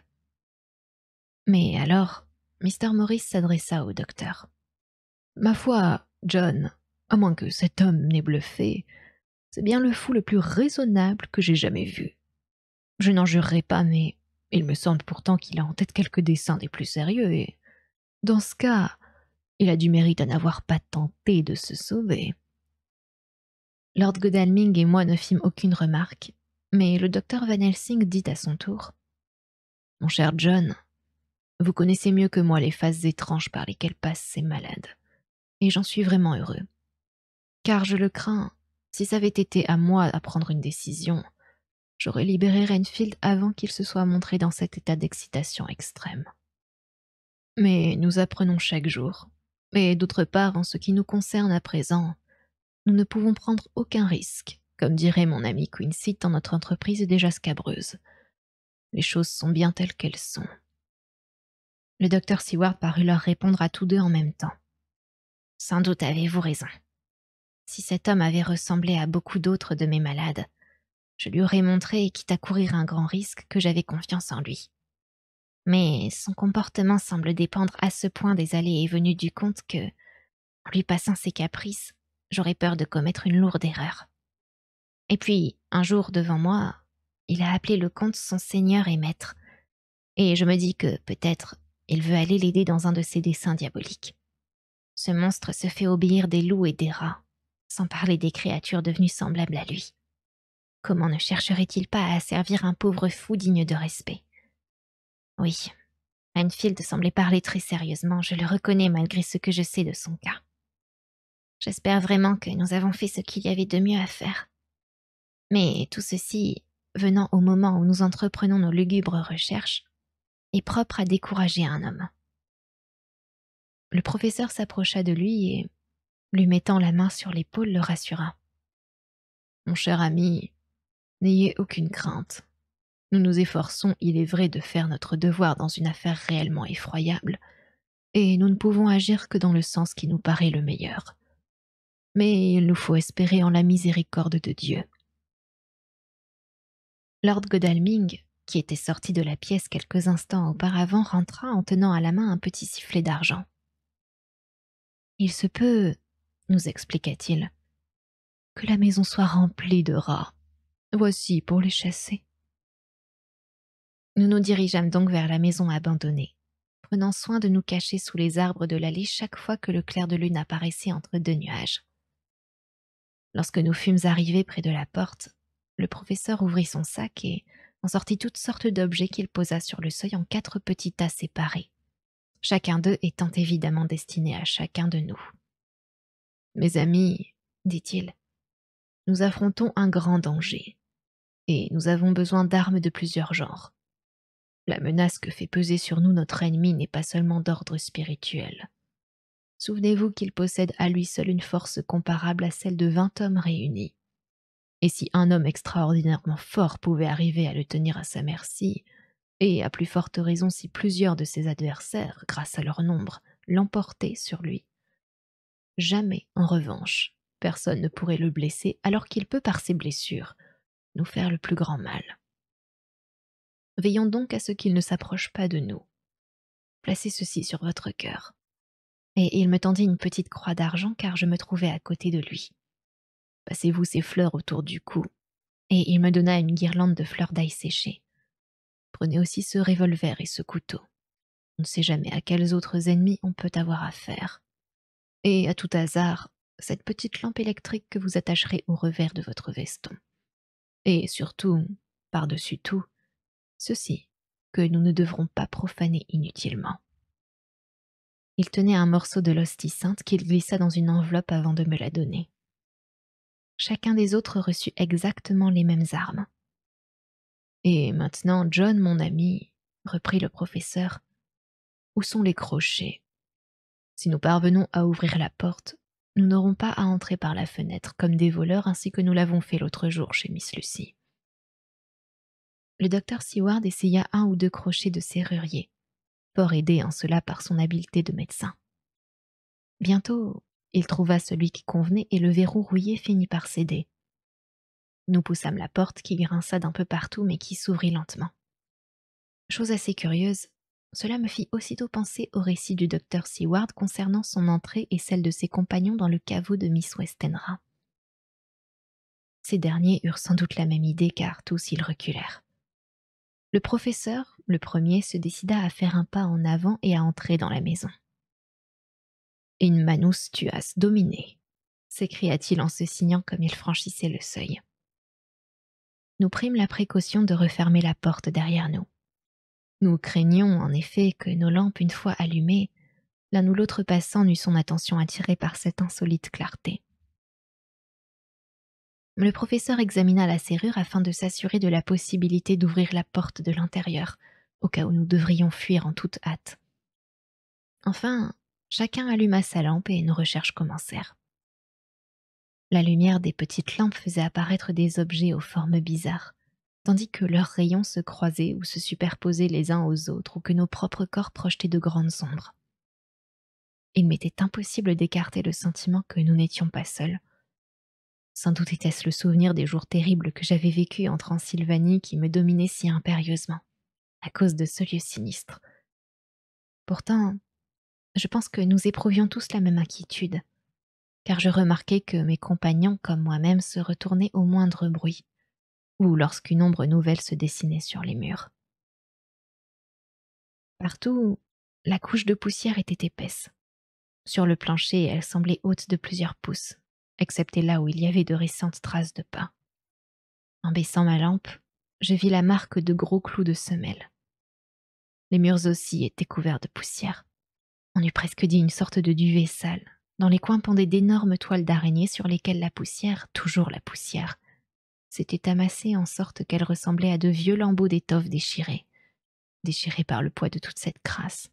Mais alors, Mr. Morris s'adressa au docteur. « Ma foi, John, à moins que cet homme n'ait bluffé, c'est bien le fou le plus raisonnable que j'ai jamais vu. Je n'en jurerai pas, mais il me semble pourtant qu'il a en tête quelques desseins des plus sérieux et, dans ce cas, il a du mérite à n'avoir pas tenté de se sauver. » Lord Godalming et moi ne fîmes aucune remarque, mais le docteur Van Helsing dit à son tour, « Mon cher John, vous connaissez mieux que moi les phases étranges par lesquelles passent ces malades, et j'en suis vraiment heureux. Car je le crains, si ça avait été à moi à prendre une décision, j'aurais libéré Renfield avant qu'il se soit montré dans cet état d'excitation extrême. Mais nous apprenons chaque jour, et d'autre part, en ce qui nous concerne à présent, nous ne pouvons prendre aucun risque, comme dirait mon ami Quincy, tant notre entreprise est déjà scabreuse. Les choses sont bien telles qu'elles sont. » Le docteur Seward parut leur répondre à tous deux en même temps. « Sans doute avez-vous raison. Si cet homme avait ressemblé à beaucoup d'autres de mes malades, je lui aurais montré, quitte à courir un grand risque, que j'avais confiance en lui. Mais son comportement semble dépendre à ce point des allées et venues du comte que, en lui passant ses caprices, j'aurais peur de commettre une lourde erreur. Et puis, un jour devant moi, il a appelé le comte son seigneur et maître, et je me dis que, peut-être, il veut aller l'aider dans un de ses desseins diaboliques. Ce monstre se fait obéir des loups et des rats, sans parler des créatures devenues semblables à lui. Comment ne chercherait-il pas à asservir un pauvre fou digne de respect? Oui, Enfield semblait parler très sérieusement, je le reconnais malgré ce que je sais de son cas. J'espère vraiment que nous avons fait ce qu'il y avait de mieux à faire. Mais tout ceci, venant au moment où nous entreprenons nos lugubres recherches, est propre à décourager un homme. » Le professeur s'approcha de lui et, lui mettant la main sur l'épaule, le rassura. « Mon cher ami, n'ayez aucune crainte. Nous nous efforçons, il est vrai, de faire notre devoir dans une affaire réellement effroyable, et nous ne pouvons agir que dans le sens qui nous paraît le meilleur. Mais il nous faut espérer en la miséricorde de Dieu. » Lord Godalming, qui était sorti de la pièce quelques instants auparavant, rentra en tenant à la main un petit sifflet d'argent. « Il se peut, nous expliqua-t-il, que la maison soit remplie de rats. Voici pour les chasser. » Nous nous dirigeâmes donc vers la maison abandonnée, prenant soin de nous cacher sous les arbres de l'allée chaque fois que le clair de lune apparaissait entre deux nuages. Lorsque nous fûmes arrivés près de la porte, Le professeur ouvrit son sac et en sortit toutes sortes d'objets qu'il posa sur le seuil en 4 petits tas séparés, chacun d'eux étant évidemment destiné à chacun de nous. Mes amis, dit-il, nous affrontons un grand danger, et nous avons besoin d'armes de plusieurs genres. La menace que fait peser sur nous notre ennemi n'est pas seulement d'ordre spirituel. Souvenez-vous qu'il possède à lui seul une force comparable à celle de 20 hommes réunis. Et si un homme extraordinairement fort pouvait arriver à le tenir à sa merci, et à plus forte raison si plusieurs de ses adversaires, grâce à leur nombre, l'emportaient sur lui, jamais, en revanche, personne ne pourrait le blesser alors qu'il peut, par ses blessures, nous faire le plus grand mal. Veillons donc à ce qu'il ne s'approche pas de nous. Placez ceci sur votre cœur. Et il me tendit une petite croix d'argent car je me trouvais à côté de lui. Passez-vous ces fleurs autour du cou. Et il me donna une guirlande de fleurs d'ail séchées. Prenez aussi ce revolver et ce couteau. On ne sait jamais à quels autres ennemis on peut avoir affaire. Et à tout hasard, cette petite lampe électrique que vous attacherez au revers de votre veston. Et surtout, par-dessus tout, ceci que nous ne devrons pas profaner inutilement. Il tenait un morceau de l'hostie sainte qu'il glissa dans une enveloppe avant de me la donner. Chacun des autres reçut exactement les mêmes armes. Et maintenant, John, mon ami, reprit le professeur, où sont les crochets? Si nous parvenons à ouvrir la porte, nous n'aurons pas à entrer par la fenêtre comme des voleurs ainsi que nous l'avons fait l'autre jour chez Miss Lucy. Le docteur Seward essaya 1 ou 2 crochets de serrurier, fort aidé en cela par son habileté de médecin. Bientôt, il trouva celui qui convenait et le verrou rouillé finit par céder. Nous poussâmes la porte qui grinça d'un peu partout mais qui s'ouvrit lentement. Chose assez curieuse, cela me fit aussitôt penser au récit du docteur Seward concernant son entrée et celle de ses compagnons dans le caveau de Miss Westenra. Ces derniers eurent sans doute la même idée car tous ils reculèrent. Le professeur, le premier, se décida à faire un pas en avant et à entrer dans la maison. « In manus tuas domine » s'écria-t-il en se signant comme il franchissait le seuil. Nous prîmes la précaution de refermer la porte derrière nous. Nous craignions, en effet, que nos lampes, une fois allumées, l'un ou l'autre passant n'eût son attention attirée par cette insolite clarté. Le professeur examina la serrure afin de s'assurer de la possibilité d'ouvrir la porte de l'intérieur, au cas où nous devrions fuir en toute hâte. Enfin, chacun alluma sa lampe et nos recherches commencèrent. La lumière des petites lampes faisait apparaître des objets aux formes bizarres, tandis que leurs rayons se croisaient ou se superposaient les uns aux autres ou que nos propres corps projetaient de grandes ombres. Il m'était impossible d'écarter le sentiment que nous n'étions pas seuls. Sans doute était-ce le souvenir des jours terribles que j'avais vécus en Transylvanie qui me dominait si impérieusement, à cause de ce lieu sinistre. Pourtant, je pense que nous éprouvions tous la même inquiétude, car je remarquai que mes compagnons comme moi-même se retournaient au moindre bruit, ou lorsqu'une ombre nouvelle se dessinait sur les murs. Partout, la couche de poussière était épaisse. Sur le plancher, elle semblait haute de plusieurs pouces, excepté là où il y avait de récentes traces de pas. En baissant ma lampe, je vis la marque de gros clous de semelle. Les murs aussi étaient couverts de poussière. On eût presque dit une sorte de duvet sale. Dans les coins pendaient d'énormes toiles d'araignée sur lesquelles la poussière, toujours la poussière, s'était amassée en sorte qu'elle ressemblait à de vieux lambeaux d'étoffe déchirés par le poids de toute cette crasse.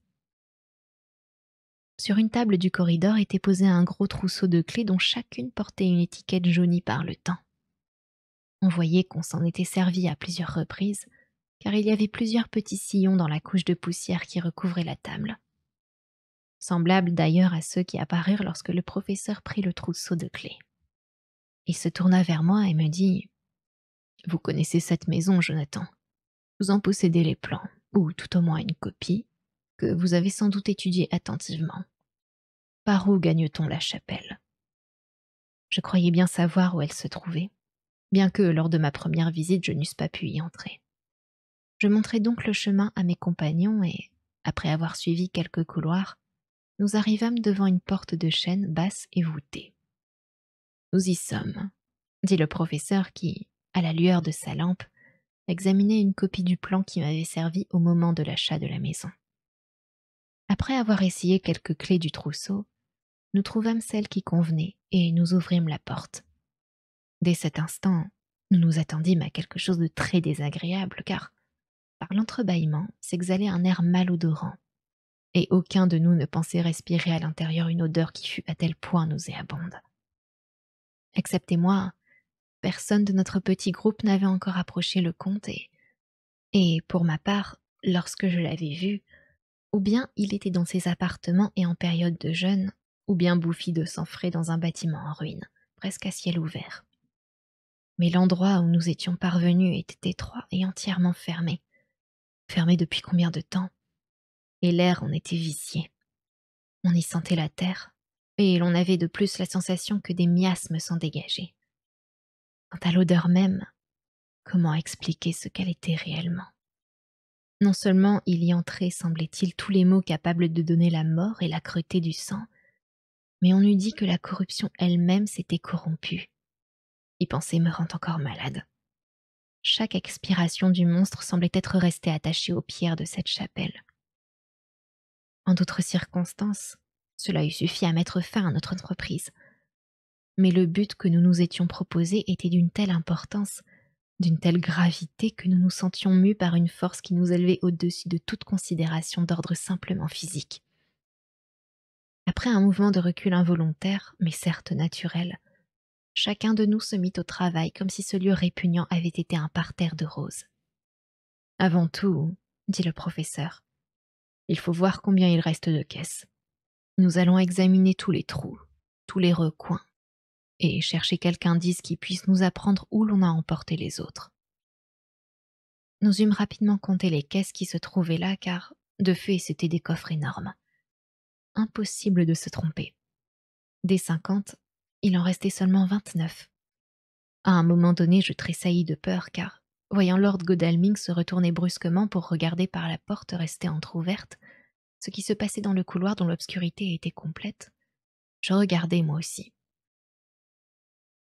Sur une table du corridor était posé un gros trousseau de clés dont chacune portait une étiquette jaunie par le temps. On voyait qu'on s'en était servi à plusieurs reprises, car il y avait plusieurs petits sillons dans la couche de poussière qui recouvrait la table. Semblables d'ailleurs à ceux qui apparurent lorsque le professeur prit le trousseau de clés. Il se tourna vers moi et me dit « Vous connaissez cette maison, Jonathan. Vous en possédez les plans, ou tout au moins une copie, que vous avez sans doute étudiée attentivement. Par où gagne-t-on la chapelle ?» Je croyais bien savoir où elle se trouvait, bien que lors de ma première visite je n'eusse pas pu y entrer. Je montrai donc le chemin à mes compagnons et, après avoir suivi quelques couloirs, nous arrivâmes devant une porte de chêne basse et voûtée. « Nous y sommes », dit le professeur qui, à la lueur de sa lampe, examiner une copie du plan qui m'avait servi au moment de l'achat de la maison. Après avoir essayé quelques clés du trousseau, nous trouvâmes celle qui convenait et nous ouvrîmes la porte. Dès cet instant, nous nous attendîmes à quelque chose de très désagréable car, par l'entrebâillement, s'exhalait un air malodorant, et aucun de nous ne pensait respirer à l'intérieur une odeur qui fût à tel point nauséabonde. Excepté moi, personne de notre petit groupe n'avait encore approché le comte et pour ma part, lorsque je l'avais vu, ou bien il était dans ses appartements et en période de jeûne, ou bien bouffi de sang frais dans un bâtiment en ruine, presque à ciel ouvert. Mais l'endroit où nous étions parvenus était étroit et entièrement fermé. Fermé depuis combien de temps? Et l'air en était vicié. On y sentait la terre, et l'on avait de plus la sensation que des miasmes s'en dégageaient. Quant à l'odeur même, comment expliquer ce qu'elle était réellement? Non seulement il y entrait, semblait-il, tous les maux capables de donner la mort et l'âcreté du sang, mais on eût dit que la corruption elle-même s'était corrompue. Y penser me rend encore malade. Chaque expiration du monstre semblait être restée attachée aux pierres de cette chapelle. En d'autres circonstances, cela eût suffi à mettre fin à notre entreprise. Mais le but que nous nous étions proposé était d'une telle importance, d'une telle gravité que nous nous sentions mus par une force qui nous élevait au-dessus de toute considération d'ordre simplement physique. Après un mouvement de recul involontaire, mais certes naturel, chacun de nous se mit au travail comme si ce lieu répugnant avait été un parterre de roses. « Avant tout, dit le professeur, il faut voir combien il reste de caisses. Nous allons examiner tous les trous, tous les recoins, et chercher quelque indice qui puisse nous apprendre où l'on a emporté les autres. » Nous eûmes rapidement compté les caisses qui se trouvaient là, car, de fait, c'étaient des coffres énormes. Impossible de se tromper. Des 50, il en restait seulement 29. À un moment donné, je tressaillis de peur, car, voyant Lord Godalming se retourner brusquement pour regarder par la porte restée entr'ouverte, ce qui se passait dans le couloir dont l'obscurité était complète, je regardai moi aussi.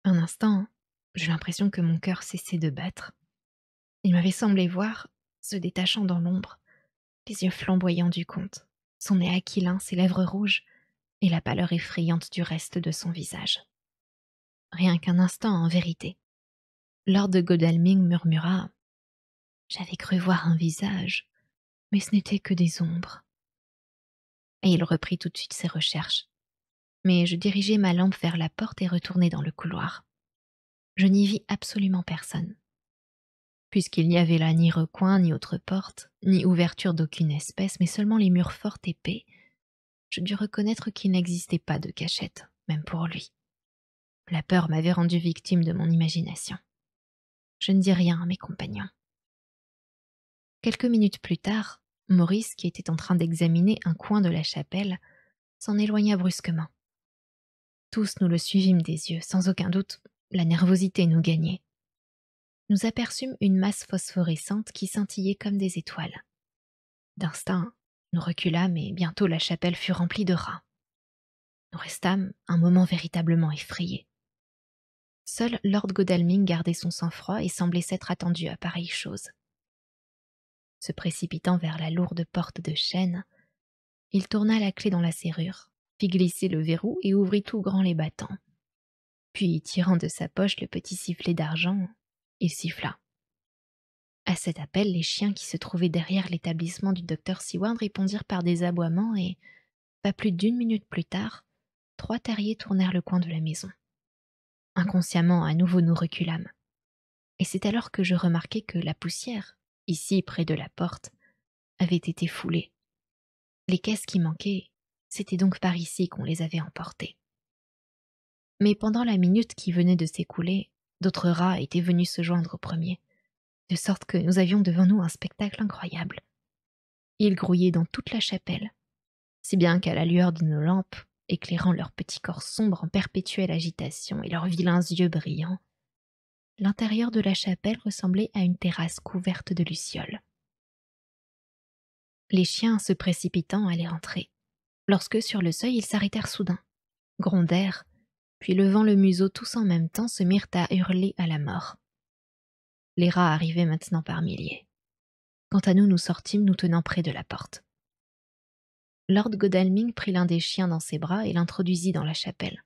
Un instant, j'eus l'impression que mon cœur cessait de battre. Il m'avait semblé voir, se détachant dans l'ombre, les yeux flamboyants du comte, son nez aquilin, ses lèvres rouges, et la pâleur effrayante du reste de son visage. Rien qu'un instant, en vérité. Lord de Godalming murmura « J'avais cru voir un visage, mais ce n'était que des ombres. » Et il reprit tout de suite ses recherches. Mais je dirigeai ma lampe vers la porte et retournai dans le couloir. Je n'y vis absolument personne. Puisqu'il n'y avait là ni recoin, ni autre porte, ni ouverture d'aucune espèce, mais seulement les murs forts épais, je dus reconnaître qu'il n'existait pas de cachette, même pour lui. La peur m'avait rendu victime de mon imagination. Je ne dis rien à mes compagnons. Quelques minutes plus tard, Maurice, qui était en train d'examiner un coin de la chapelle, s'en éloigna brusquement. Tous nous le suivîmes des yeux, sans aucun doute, la nervosité nous gagnait. Nous aperçûmes une masse phosphorescente qui scintillait comme des étoiles. D'instinct, nous reculâmes et bientôt la chapelle fut remplie de rats. Nous restâmes un moment véritablement effrayés. Seul Lord Godalming gardait son sang-froid et semblait s'être attendu à pareille chose. Se précipitant vers la lourde porte de chêne, il tourna la clé dans la serrure, fit glisser le verrou et ouvrit tout grand les battants. Puis, tirant de sa poche le petit sifflet d'argent, il siffla. À cet appel, les chiens qui se trouvaient derrière l'établissement du docteur Seward répondirent par des aboiements et, pas plus d'1 minute plus tard, 3 terriers tournèrent le coin de la maison. Inconsciemment, à nouveau, nous reculâmes. Et c'est alors que je remarquai que la poussière, ici près de la porte, avait été foulée. Les caisses qui manquaient, c'était donc par ici qu'on les avait emportées. Mais pendant la minute qui venait de s'écouler, d'autres rats étaient venus se joindre au premier, de sorte que nous avions devant nous un spectacle incroyable. Ils grouillaient dans toute la chapelle, si bien qu'à la lueur de nos lampes, éclairant leurs petits corps sombres en perpétuelle agitation et leurs vilains yeux brillants, l'intérieur de la chapelle ressemblait à une terrasse couverte de lucioles. Les chiens, se précipitant, allaient rentrer, lorsque sur le seuil ils s'arrêtèrent soudain, grondèrent, puis levant le museau tous en même temps se mirent à hurler à la mort. Les rats arrivaient maintenant par milliers. Quant à nous, nous sortîmes, nous tenant près de la porte. Lord Godalming prit l'un des chiens dans ses bras et l'introduisit dans la chapelle.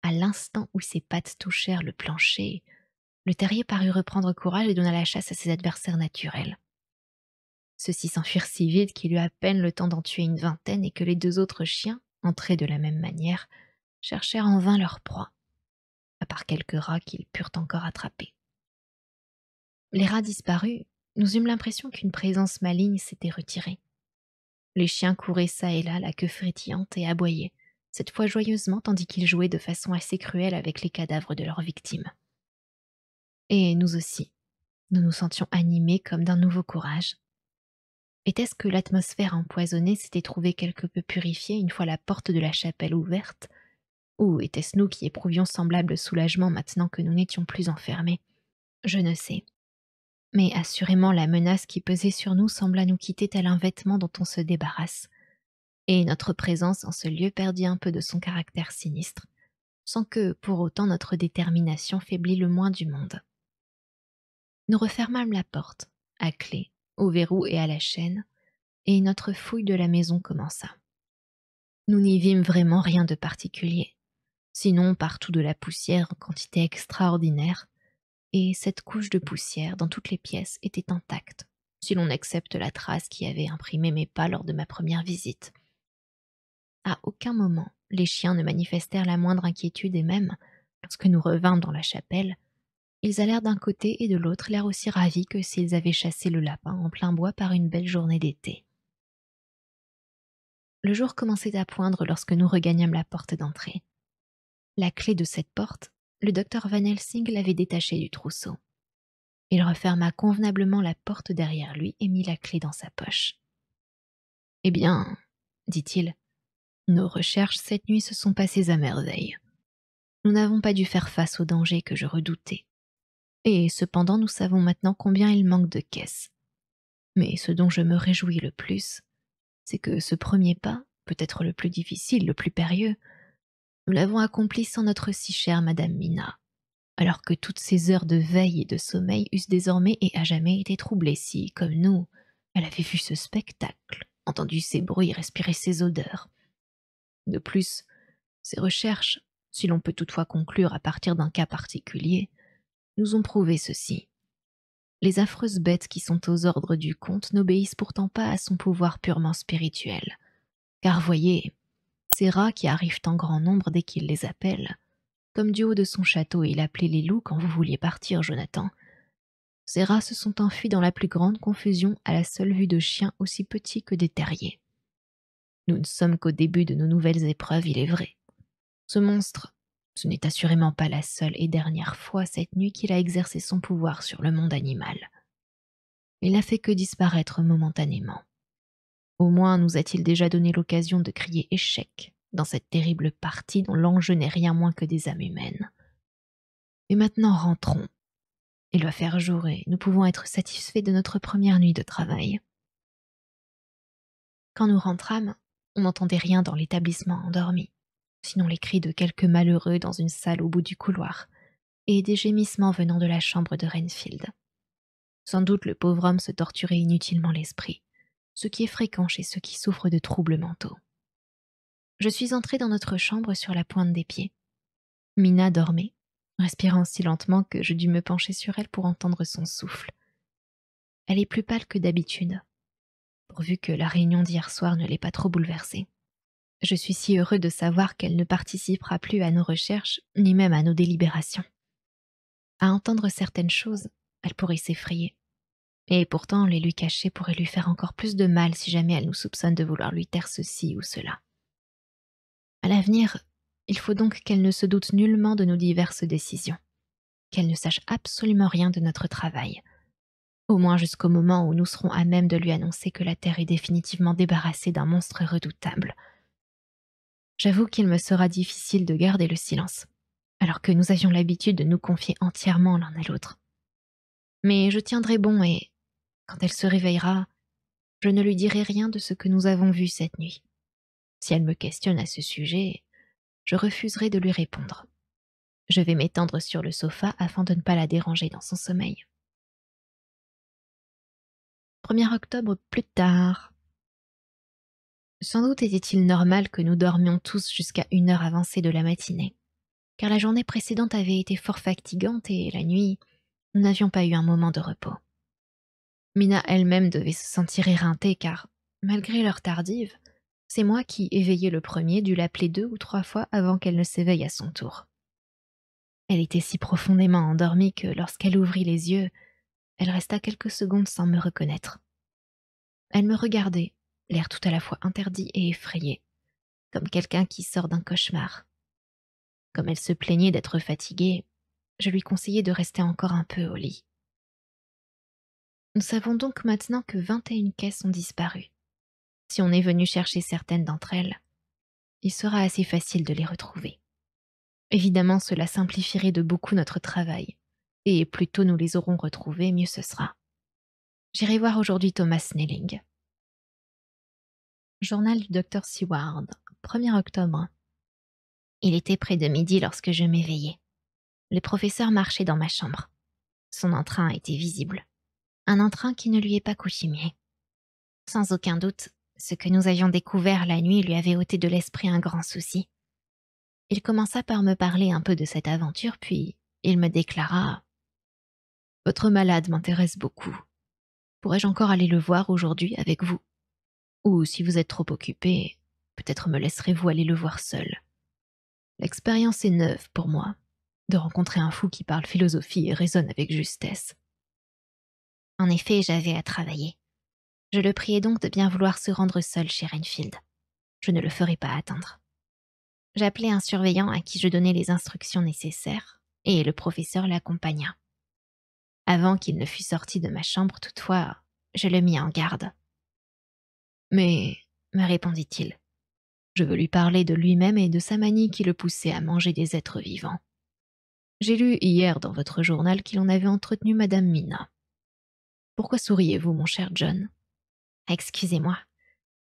À l'instant où ses pattes touchèrent le plancher, le terrier parut reprendre courage et donna la chasse à ses adversaires naturels. Ceux-ci s'enfuirent si vite qu'il eut à peine le temps d'en tuer une vingtaine et que les 2 autres chiens, entrés de la même manière, cherchèrent en vain leur proie, à part quelques rats qu'ils purent encore attraper. Les rats disparus, nous eûmes l'impression qu'une présence maligne s'était retirée. Les chiens couraient çà et là, la queue frétillante, et aboyaient, cette fois joyeusement tandis qu'ils jouaient de façon assez cruelle avec les cadavres de leurs victimes. Et nous aussi, nous nous sentions animés comme d'un nouveau courage. Était-ce que l'atmosphère empoisonnée s'était trouvée quelque peu purifiée une fois la porte de la chapelle ouverte, ou était-ce nous qui éprouvions semblable soulagement maintenant que nous n'étions plus enfermés? Je ne sais. Mais assurément la menace qui pesait sur nous sembla nous quitter tel un vêtement dont on se débarrasse, et notre présence en ce lieu perdit un peu de son caractère sinistre, sans que, pour autant, notre détermination faiblît le moins du monde. Nous refermâmes la porte, à clé, au verrou et à la chaîne, et notre fouille de la maison commença. Nous n'y vîmes vraiment rien de particulier, sinon partout de la poussière en quantité extraordinaire, et cette couche de poussière dans toutes les pièces était intacte, si l'on accepte la trace qui avait imprimé mes pas lors de ma première visite. À aucun moment, les chiens ne manifestèrent la moindre inquiétude et même, lorsque nous revînmes dans la chapelle, ils allèrent d'un côté et de l'autre l'air aussi ravis que s'ils avaient chassé le lapin en plein bois par une belle journée d'été. Le jour commençait à poindre lorsque nous regagnâmes la porte d'entrée. La clé de cette porte, le docteur Van Helsing l'avait détachée du trousseau. Il referma convenablement la porte derrière lui et mit la clé dans sa poche. « Eh bien, dit-il, nos recherches cette nuit se sont passées à merveille. Nous n'avons pas dû faire face au danger que je redoutais. Et cependant nous savons maintenant combien il manque de caisses. Mais ce dont je me réjouis le plus, c'est que ce premier pas, peut-être le plus difficile, le plus périlleux, nous l'avons accompli sans notre si chère Madame Mina, alors que toutes ces heures de veille et de sommeil eussent désormais et à jamais été troublées si, comme nous, elle avait vu ce spectacle, entendu ces bruits, respiré ces odeurs. De plus, ces recherches, si l'on peut toutefois conclure à partir d'un cas particulier, nous ont prouvé ceci. Les affreuses bêtes qui sont aux ordres du comte n'obéissent pourtant pas à son pouvoir purement spirituel. Car voyez, ces rats qui arrivent en grand nombre dès qu'il les appelle, comme du haut de son château il appelait les loups quand vous vouliez partir, Jonathan, ces rats se sont enfuis dans la plus grande confusion à la seule vue de chiens aussi petits que des terriers. Nous ne sommes qu'au début de nos nouvelles épreuves, il est vrai. Ce monstre, ce n'est assurément pas la seule et dernière fois cette nuit qu'il a exercé son pouvoir sur le monde animal. Il n'a fait que disparaître momentanément. Au moins nous a-t-il déjà donné l'occasion de crier échec dans cette terrible partie dont l'enjeu n'est rien moins que des âmes humaines. Mais maintenant rentrons. Il va faire jour et nous pouvons être satisfaits de notre première nuit de travail. Quand nous rentrâmes, on n'entendait rien dans l'établissement endormi, sinon les cris de quelques malheureux dans une salle au bout du couloir, et des gémissements venant de la chambre de Renfield. Sans doute le pauvre homme se torturait inutilement l'esprit, ce qui est fréquent chez ceux qui souffrent de troubles mentaux. Je suis entrée dans notre chambre sur la pointe des pieds. Mina dormait, respirant si lentement que je dus me pencher sur elle pour entendre son souffle. Elle est plus pâle que d'habitude, pourvu que la réunion d'hier soir ne l'ait pas trop bouleversée. Je suis si heureux de savoir qu'elle ne participera plus à nos recherches, ni même à nos délibérations. À entendre certaines choses, elle pourrait s'effrayer. Et pourtant, les lui cacher pourrait lui faire encore plus de mal si jamais elle nous soupçonne de vouloir lui taire ceci ou cela. À l'avenir, il faut donc qu'elle ne se doute nullement de nos diverses décisions, qu'elle ne sache absolument rien de notre travail, au moins jusqu'au moment où nous serons à même de lui annoncer que la Terre est définitivement débarrassée d'un monstre redoutable. J'avoue qu'il me sera difficile de garder le silence, alors que nous avions l'habitude de nous confier entièrement l'un à l'autre. Mais je tiendrai bon et, quand elle se réveillera, je ne lui dirai rien de ce que nous avons vu cette nuit. Si elle me questionne à ce sujet, je refuserai de lui répondre. Je vais m'étendre sur le sofa afin de ne pas la déranger dans son sommeil. 1er octobre plus tard. Sans doute était-il normal que nous dormions tous jusqu'à une heure avancée de la matinée, car la journée précédente avait été fort fatigante et la nuit, nous n'avions pas eu un moment de repos. Mina elle-même devait se sentir éreintée car, malgré l'heure tardive, c'est moi qui, éveillé le premier, dut l'appeler 2 ou 3 fois avant qu'elle ne s'éveille à son tour. Elle était si profondément endormie que lorsqu'elle ouvrit les yeux, elle resta quelques secondes sans me reconnaître. Elle me regardait, l'air tout à la fois interdit et effrayé, comme quelqu'un qui sort d'un cauchemar. Comme elle se plaignait d'être fatiguée, je lui conseillai de rester encore un peu au lit. Nous savons donc maintenant que 21 caisses ont disparu. Si on est venu chercher certaines d'entre elles, il sera assez facile de les retrouver. Évidemment, cela simplifierait de beaucoup notre travail, et plus tôt nous les aurons retrouvées, mieux ce sera. J'irai voir aujourd'hui Thomas Snelling. Journal du Dr Seward, 1er octobre. Il était près de midi lorsque je m'éveillai. Le professeur marchait dans ma chambre. Son entrain était visible. Un entrain qui ne lui est pas coutumier. Sans aucun doute, ce que nous avions découvert la nuit lui avait ôté de l'esprit un grand souci. Il commença par me parler un peu de cette aventure, puis il me déclara « Votre malade m'intéresse beaucoup. Pourrais-je encore aller le voir aujourd'hui avec vous? Ou si vous êtes trop occupé, peut-être me laisserez-vous aller le voir seul. L'expérience est neuve pour moi, de rencontrer un fou qui parle philosophie et raisonne avec justesse. » En effet, j'avais à travailler. Je le priai donc de bien vouloir se rendre seul chez Renfield. Je ne le ferai pas attendre. J'appelai un surveillant à qui je donnai les instructions nécessaires, et le professeur l'accompagna. Avant qu'il ne fût sorti de ma chambre, toutefois, je le mis en garde. « Mais, me répondit-il, je veux lui parler de lui-même et de sa manie qui le poussait à manger des êtres vivants. J'ai lu hier dans votre journal qu'il en avait entretenu Madame Mina. Pourquoi souriez-vous, mon cher John? Excusez-moi,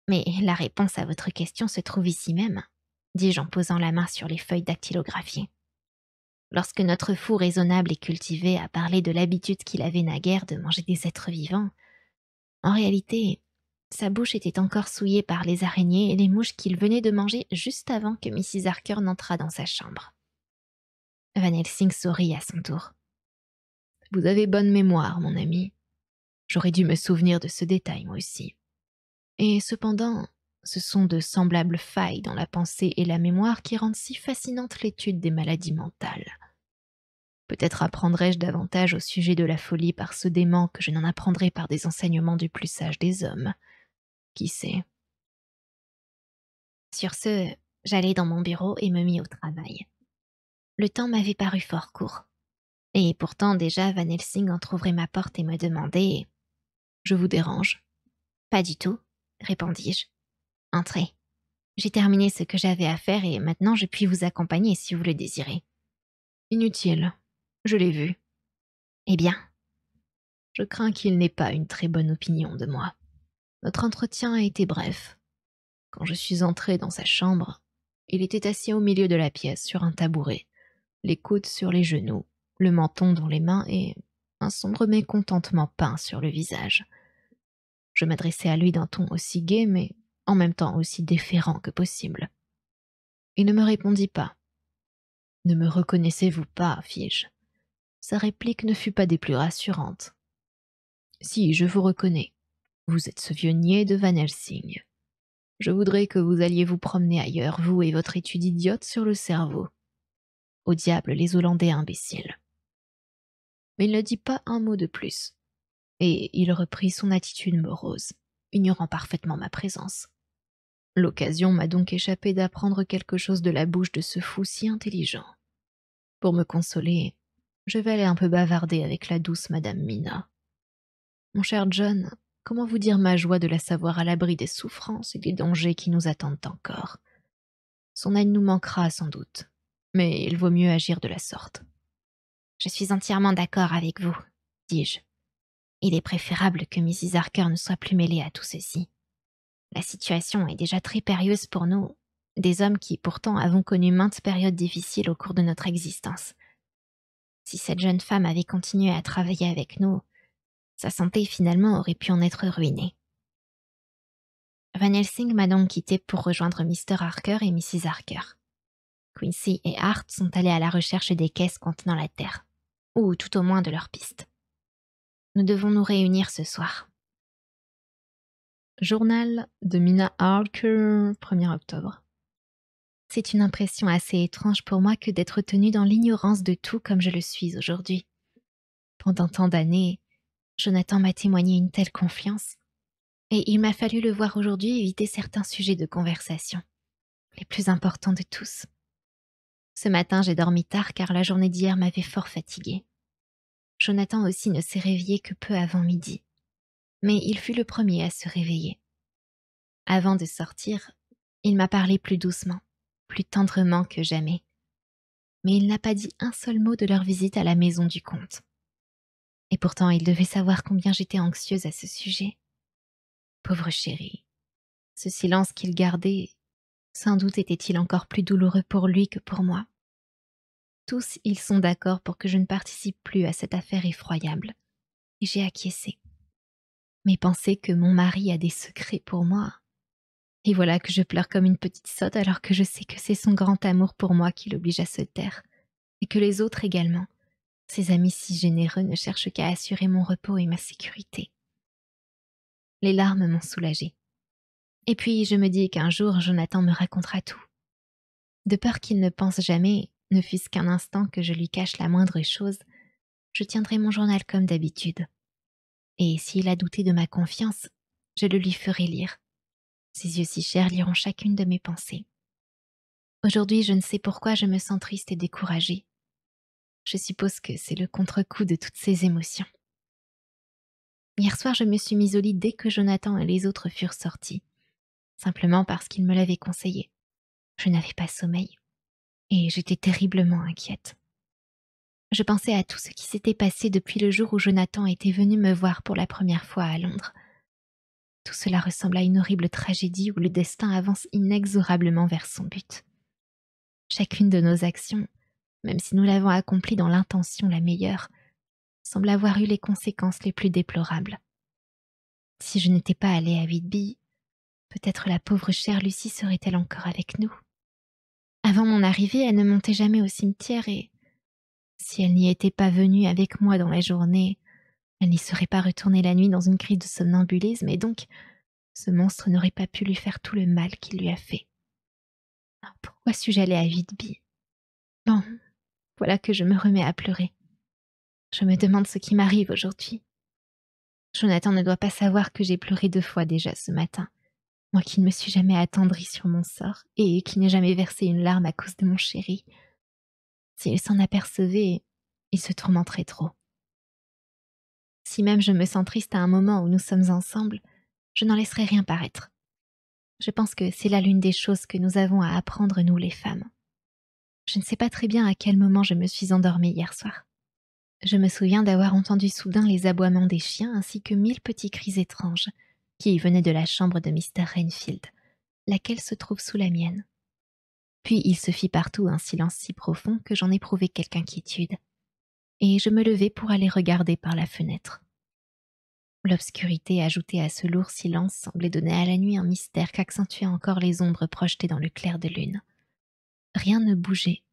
mais la réponse à votre question se trouve ici même, dis-je en posant la main sur les feuilles dactylographiées. Lorsque notre fou raisonnable et cultivé a parlé de l'habitude qu'il avait naguère de manger des êtres vivants, en réalité, sa bouche était encore souillée par les araignées et les mouches qu'il venait de manger juste avant que Mrs. Harker n'entrât dans sa chambre. Van Helsing sourit à son tour. « Vous avez bonne mémoire, mon ami. J'aurais dû me souvenir de ce détail, moi aussi. Et cependant, ce sont de semblables failles dans la pensée et la mémoire qui rendent si fascinante l'étude des maladies mentales. Peut-être apprendrai-je davantage au sujet de la folie par ce dément que je n'en apprendrai par des enseignements du plus sage des hommes. Qui sait? » Sur ce, j'allai dans mon bureau et me mis au travail. Le temps m'avait paru fort court. Et pourtant déjà Van Helsing entr'ouvrait ma porte et me demandait « Je vous dérange ?»« Pas du tout, » répondis-je. « Entrez. J'ai terminé ce que j'avais à faire et maintenant je puis vous accompagner si vous le désirez. » « Inutile. Je l'ai vu. » « Eh bien ?» « Je crains qu'il n'ait pas une très bonne opinion de moi. Notre entretien a été bref. Quand je suis entrée dans sa chambre, il était assis au milieu de la pièce sur un tabouret, les coudes sur les genoux, le menton dans les mains et un sombre mécontentement peint sur le visage. Je m'adressai à lui d'un ton aussi gai, mais en même temps aussi déférent que possible. Il ne me répondit pas. « Ne me reconnaissez-vous pas, fis-je. » Sa réplique ne fut pas des plus rassurantes. « Si, je vous reconnais. Vous êtes ce vieux niais de Van Helsing. Je voudrais que vous alliez vous promener ailleurs, vous et votre étude idiote sur le cerveau. Au diable les Hollandais imbéciles. » Mais il ne dit pas un mot de plus, et il reprit son attitude morose, ignorant parfaitement ma présence. L'occasion m'a donc échappé d'apprendre quelque chose de la bouche de ce fou si intelligent. Pour me consoler, je vais aller un peu bavarder avec la douce Madame Mina. Mon cher John, comment vous dire ma joie de la savoir à l'abri des souffrances et des dangers qui nous attendent encore? Son aide nous manquera sans doute, mais il vaut mieux agir de la sorte. « Je suis entièrement d'accord avec vous, » dis-je. « Il est préférable que Mrs. Harker ne soit plus mêlée à tout ceci. La situation est déjà très périlleuse pour nous, des hommes qui pourtant avons connu maintes périodes difficiles au cours de notre existence. Si cette jeune femme avait continué à travailler avec nous, Sa santé finalement aurait pu en être ruinée. Van Helsing m'a donc quitté pour rejoindre Mr. Harker et Mrs. Harker. Quincy et Hart sont allés à la recherche des caisses contenant la terre, ou tout au moins de leurs pistes. Nous devons nous réunir ce soir. Journal de Mina Harker, 1er octobre. C'est une impression assez étrange pour moi que d'être tenue dans l'ignorance de tout comme je le suis aujourd'hui. Pendant tant d'années, Jonathan m'a témoigné une telle confiance, et il m'a fallu le voir aujourd'hui éviter certains sujets de conversation, les plus importants de tous. Ce matin, j'ai dormi tard car la journée d'hier m'avait fort fatiguée. Jonathan aussi ne s'est réveillé que peu avant midi, mais il fut le premier à se réveiller. Avant de sortir, il m'a parlé plus doucement, plus tendrement que jamais. Mais il n'a pas dit un seul mot de leur visite à la maison du comte. Et pourtant, il devait savoir combien j'étais anxieuse à ce sujet. Pauvre chéri, ce silence qu'il gardait, sans doute était-il encore plus douloureux pour lui que pour moi. Tous, ils sont d'accord pour que je ne participe plus à cette affaire effroyable. Et j'ai acquiescé. Mais penser que mon mari a des secrets pour moi. Et voilà que je pleure comme une petite sotte alors que je sais que c'est son grand amour pour moi qui l'oblige à se taire. Et que les autres également, ses amis si généreux, ne cherchent qu'à assurer mon repos et ma sécurité. Les larmes m'ont soulagée. Et puis je me dis qu'un jour Jonathan me racontera tout. De peur qu'il ne pense jamais, ne fût-ce qu'un instant que je lui cache la moindre chose, je tiendrai mon journal comme d'habitude. Et s'il a douté de ma confiance, je le lui ferai lire. Ses yeux si chers liront chacune de mes pensées. Aujourd'hui, je ne sais pourquoi je me sens triste et découragée. Je suppose que c'est le contre-coup de toutes ces émotions. Hier soir, je me suis mise au lit dès que Jonathan et les autres furent sortis, simplement parce qu'ils me l'avaient conseillé. Je n'avais pas sommeil, et j'étais terriblement inquiète. Je pensais à tout ce qui s'était passé depuis le jour où Jonathan était venu me voir pour la première fois à Londres. Tout cela ressemble à une horrible tragédie où le destin avance inexorablement vers son but. Chacune de nos actions, même si nous l'avons accomplie dans l'intention la meilleure, semble avoir eu les conséquences les plus déplorables. Si je n'étais pas allée à Whitby, peut-être la pauvre chère Lucie serait-elle encore avec nous. Avant mon arrivée, elle ne montait jamais au cimetière et, si elle n'y était pas venue avec moi dans la journée, elle n'y serait pas retournée la nuit dans une crise de somnambulisme et donc ce monstre n'aurait pas pu lui faire tout le mal qu'il lui a fait. Pourquoi suis-je allée à Whitby? Bon, voilà que je me remets à pleurer. Je me demande ce qui m'arrive aujourd'hui. Jonathan ne doit pas savoir que j'ai pleuré 2 fois déjà ce matin, moi qui ne me suis jamais attendrie sur mon sort et qui n'ai jamais versé une larme à cause de mon chéri. S'il s'en apercevait, il se tourmenterait trop. Si même je me sens triste à un moment où nous sommes ensemble, je n'en laisserai rien paraître. Je pense que c'est là l'une des choses que nous avons à apprendre, nous les femmes. Je ne sais pas très bien à quel moment je me suis endormie hier soir. Je me souviens d'avoir entendu soudain les aboiements des chiens ainsi que 1000 petits cris étranges qui venaient de la chambre de Mr. Renfield, laquelle se trouve sous la mienne. Puis il se fit partout un silence si profond que j'en éprouvai quelque inquiétude, et je me levai pour aller regarder par la fenêtre. L'obscurité ajoutée à ce lourd silence semblait donner à la nuit un mystère qu'accentuaient encore les ombres projetées dans le clair de lune. Rien ne bougeait.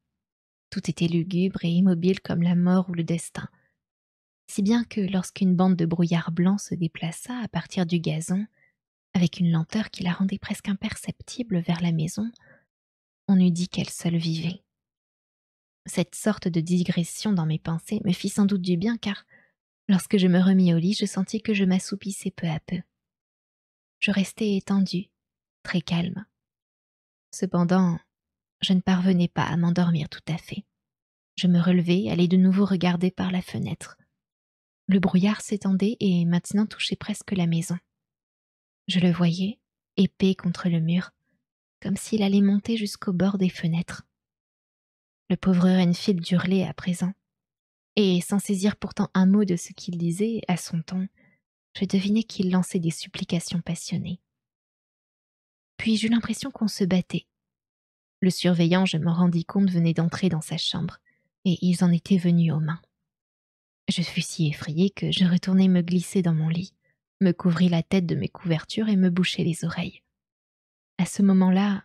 Tout était lugubre et immobile comme la mort ou le destin. Si bien que lorsqu'une bande de brouillard blanc se déplaça à partir du gazon, avec une lenteur qui la rendait presque imperceptible vers la maison, on eût dit qu'elle seule vivait. Cette sorte de digression dans mes pensées me fit sans doute du bien car, lorsque je me remis au lit, je sentis que je m'assoupissais peu à peu. Je restais étendue, très calme. Cependant, je ne parvenais pas à m'endormir tout à fait. Je me relevai, allai de nouveau regarder par la fenêtre. Le brouillard s'étendait et maintenant touchait presque la maison. Je le voyais, épais contre le mur, comme s'il allait monter jusqu'au bord des fenêtres. Le pauvre Renfield hurlait à présent, et sans saisir pourtant un mot de ce qu'il disait, à son ton, je devinais qu'il lançait des supplications passionnées. Puis j'eus l'impression qu'on se battait. Le surveillant, je m'en rendis compte, venait d'entrer dans sa chambre, et ils en étaient venus aux mains. Je fus si effrayée que je retournai me glisser dans mon lit, me couvris la tête de mes couvertures et me bouchai les oreilles. À ce moment-là,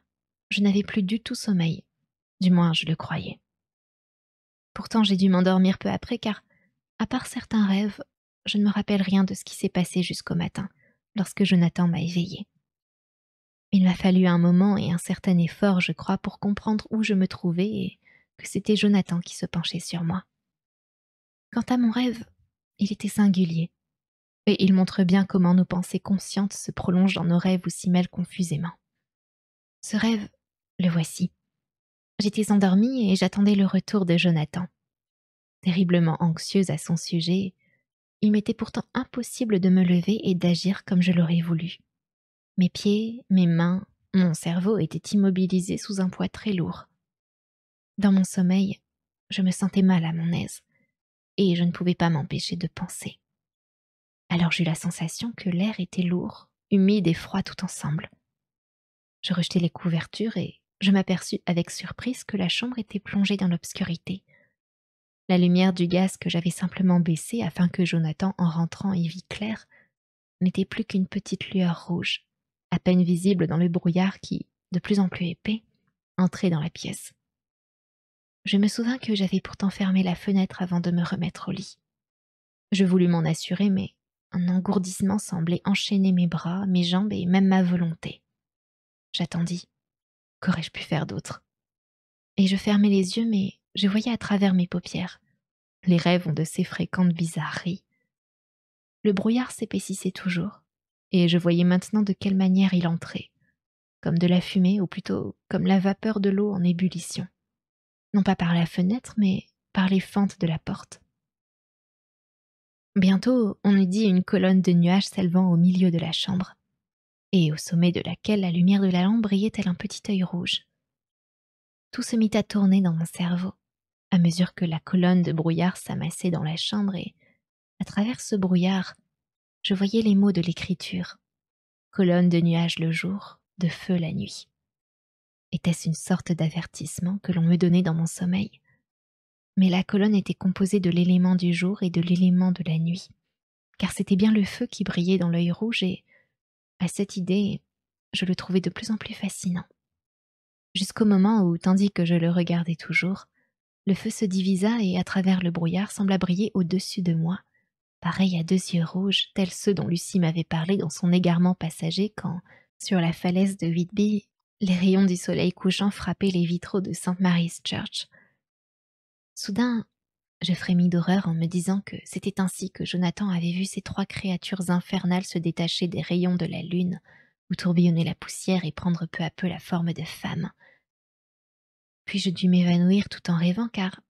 je n'avais plus du tout sommeil, du moins je le croyais. Pourtant j'ai dû m'endormir peu après car, à part certains rêves, je ne me rappelle rien de ce qui s'est passé jusqu'au matin, lorsque Jonathan m'a éveillée. Il m'a fallu un moment et un certain effort, je crois, pour comprendre où je me trouvais et que c'était Jonathan qui se penchait sur moi. Quant à mon rêve, il était singulier, et il montre bien comment nos pensées conscientes se prolongent dans nos rêves ou s'y mêlent confusément. Ce rêve, le voici. J'étais endormie et j'attendais le retour de Jonathan. Terriblement anxieuse à son sujet, il m'était pourtant impossible de me lever et d'agir comme je l'aurais voulu. Mes pieds, mes mains, mon cerveau étaient immobilisés sous un poids très lourd. Dans mon sommeil, je me sentais mal à mon aise, et je ne pouvais pas m'empêcher de penser. Alors j'eus la sensation que l'air était lourd, humide et froid tout ensemble. Je rejetai les couvertures et je m'aperçus avec surprise que la chambre était plongée dans l'obscurité. La lumière du gaz que j'avais simplement baissée afin que Jonathan, en rentrant, y vît clair, n'était plus qu'une petite lueur rouge, à peine visible dans le brouillard qui, de plus en plus épais, entrait dans la pièce. Je me souvins que j'avais pourtant fermé la fenêtre avant de me remettre au lit. Je voulus m'en assurer, mais un engourdissement semblait enchaîner mes bras, mes jambes et même ma volonté. J'attendis. Qu'aurais-je pu faire d'autre? Et je fermai les yeux, mais je voyais à travers mes paupières. Les rêves ont de ces fréquentes bizarreries. Le brouillard s'épaississait toujours, et je voyais maintenant de quelle manière il entrait, comme de la fumée, ou plutôt comme la vapeur de l'eau en ébullition. Non pas par la fenêtre, mais par les fentes de la porte. Bientôt, on eût dit une colonne de nuages s'élevant au milieu de la chambre, et au sommet de laquelle la lumière de la lampe brillait tel un petit œil rouge. Tout se mit à tourner dans mon cerveau, à mesure que la colonne de brouillard s'amassait dans la chambre et, à travers ce brouillard, je voyais les mots de l'écriture. Colonne de nuages le jour, de feu la nuit. Était-ce une sorte d'avertissement que l'on me donnait dans mon sommeil? Mais la colonne était composée de l'élément du jour et de l'élément de la nuit, car c'était bien le feu qui brillait dans l'œil rouge et, à cette idée, je le trouvais de plus en plus fascinant. Jusqu'au moment où, tandis que je le regardais toujours, le feu se divisa et, à travers le brouillard, sembla briller au-dessus de moi, pareil à deux yeux rouges, tels ceux dont Lucie m'avait parlé dans son égarement passager quand, sur la falaise de Whitby, les rayons du soleil couchant frappaient les vitraux de St. Mary's Church. Soudain, je frémis d'horreur en me disant que c'était ainsi que Jonathan avait vu ces trois créatures infernales se détacher des rayons de la lune, où tourbillonnait la poussière et prendre peu à peu la forme de femmes. Puis je dus m'évanouir tout en rêvant car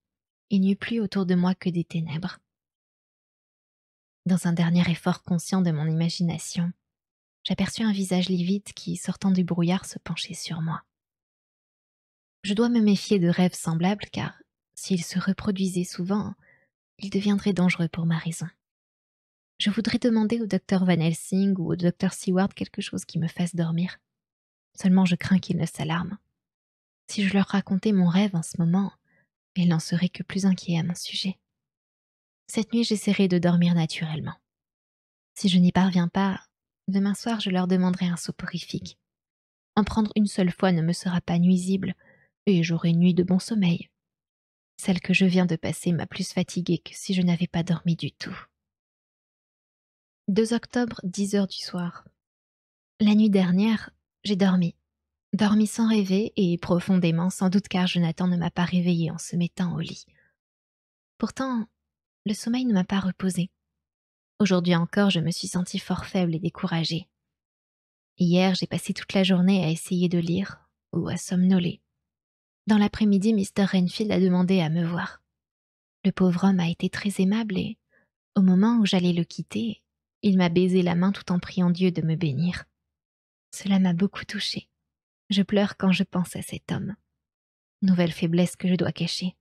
il n'y eut plus autour de moi que des ténèbres. Dans un dernier effort conscient de mon imagination, j'aperçus un visage livide qui, sortant du brouillard, se penchait sur moi. Je dois me méfier de rêves semblables car, s'ils se reproduisaient souvent, ils deviendraient dangereux pour ma raison. Je voudrais demander au docteur Van Helsing ou au docteur Seward quelque chose qui me fasse dormir. Seulement je crains qu'ils ne s'alarment. Si je leur racontais mon rêve en ce moment, ils n'en seraient que plus inquiets à mon sujet. Cette nuit, j'essaierai de dormir naturellement. Si je n'y parviens pas, demain soir, je leur demanderai un soporifique. En prendre une seule fois ne me sera pas nuisible, et j'aurai une nuit de bon sommeil. Celle que je viens de passer m'a plus fatiguée que si je n'avais pas dormi du tout. 2 octobre, 10 heures du soir. La nuit dernière, j'ai dormi. Dormi sans rêver et profondément, sans doute car Jonathan ne m'a pas réveillée en se mettant au lit. Pourtant, le sommeil ne m'a pas reposée. Aujourd'hui encore, je me suis sentie fort faible et découragée. Hier, j'ai passé toute la journée à essayer de lire ou à somnoler. Dans l'après-midi, Mr. Renfield a demandé à me voir. Le pauvre homme a été très aimable et, au moment où j'allais le quitter, il m'a baisé la main tout en priant Dieu de me bénir. Cela m'a beaucoup touchée. Je pleure quand je pense à cet homme. Nouvelle faiblesse que je dois cacher.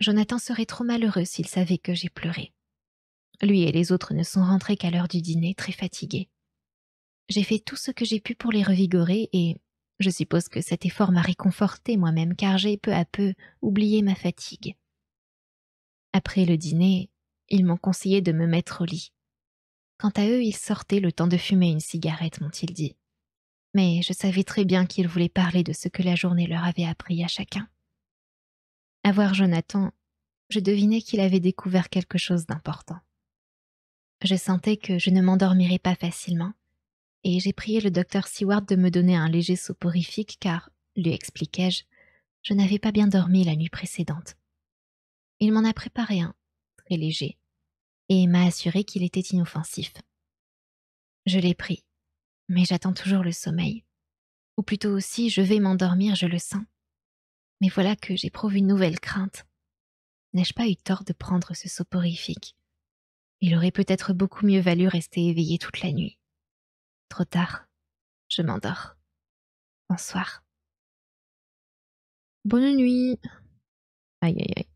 Jonathan serait trop malheureux s'il savait que j'ai pleuré. Lui et les autres ne sont rentrés qu'à l'heure du dîner, très fatigués. J'ai fait tout ce que j'ai pu pour les revigorer et je suppose que cet effort m'a réconfortée moi-même car j'ai peu à peu oublié ma fatigue. Après le dîner, ils m'ont conseillé de me mettre au lit. Quant à eux, ils sortaient le temps de fumer une cigarette, m'ont-ils dit. Mais je savais très bien qu'ils voulaient parler de ce que la journée leur avait appris à chacun. À voir Jonathan, je devinais qu'il avait découvert quelque chose d'important. Je sentais que je ne m'endormirais pas facilement, et j'ai prié le docteur Seward de me donner un léger soporifique car, lui expliquai-je, je n'avais pas bien dormi la nuit précédente. Il m'en a préparé un, très léger, et m'a assuré qu'il était inoffensif. Je l'ai pris, mais j'attends toujours le sommeil. Ou plutôt aussi, je vais m'endormir, je le sens. Mais voilà que j'éprouve une nouvelle crainte. N'ai-je pas eu tort de prendre ce soporifique? Il aurait peut-être beaucoup mieux valu rester éveillé toute la nuit. Trop tard, je m'endors. Bonsoir. Bonne nuit. Aïe aïe aïe.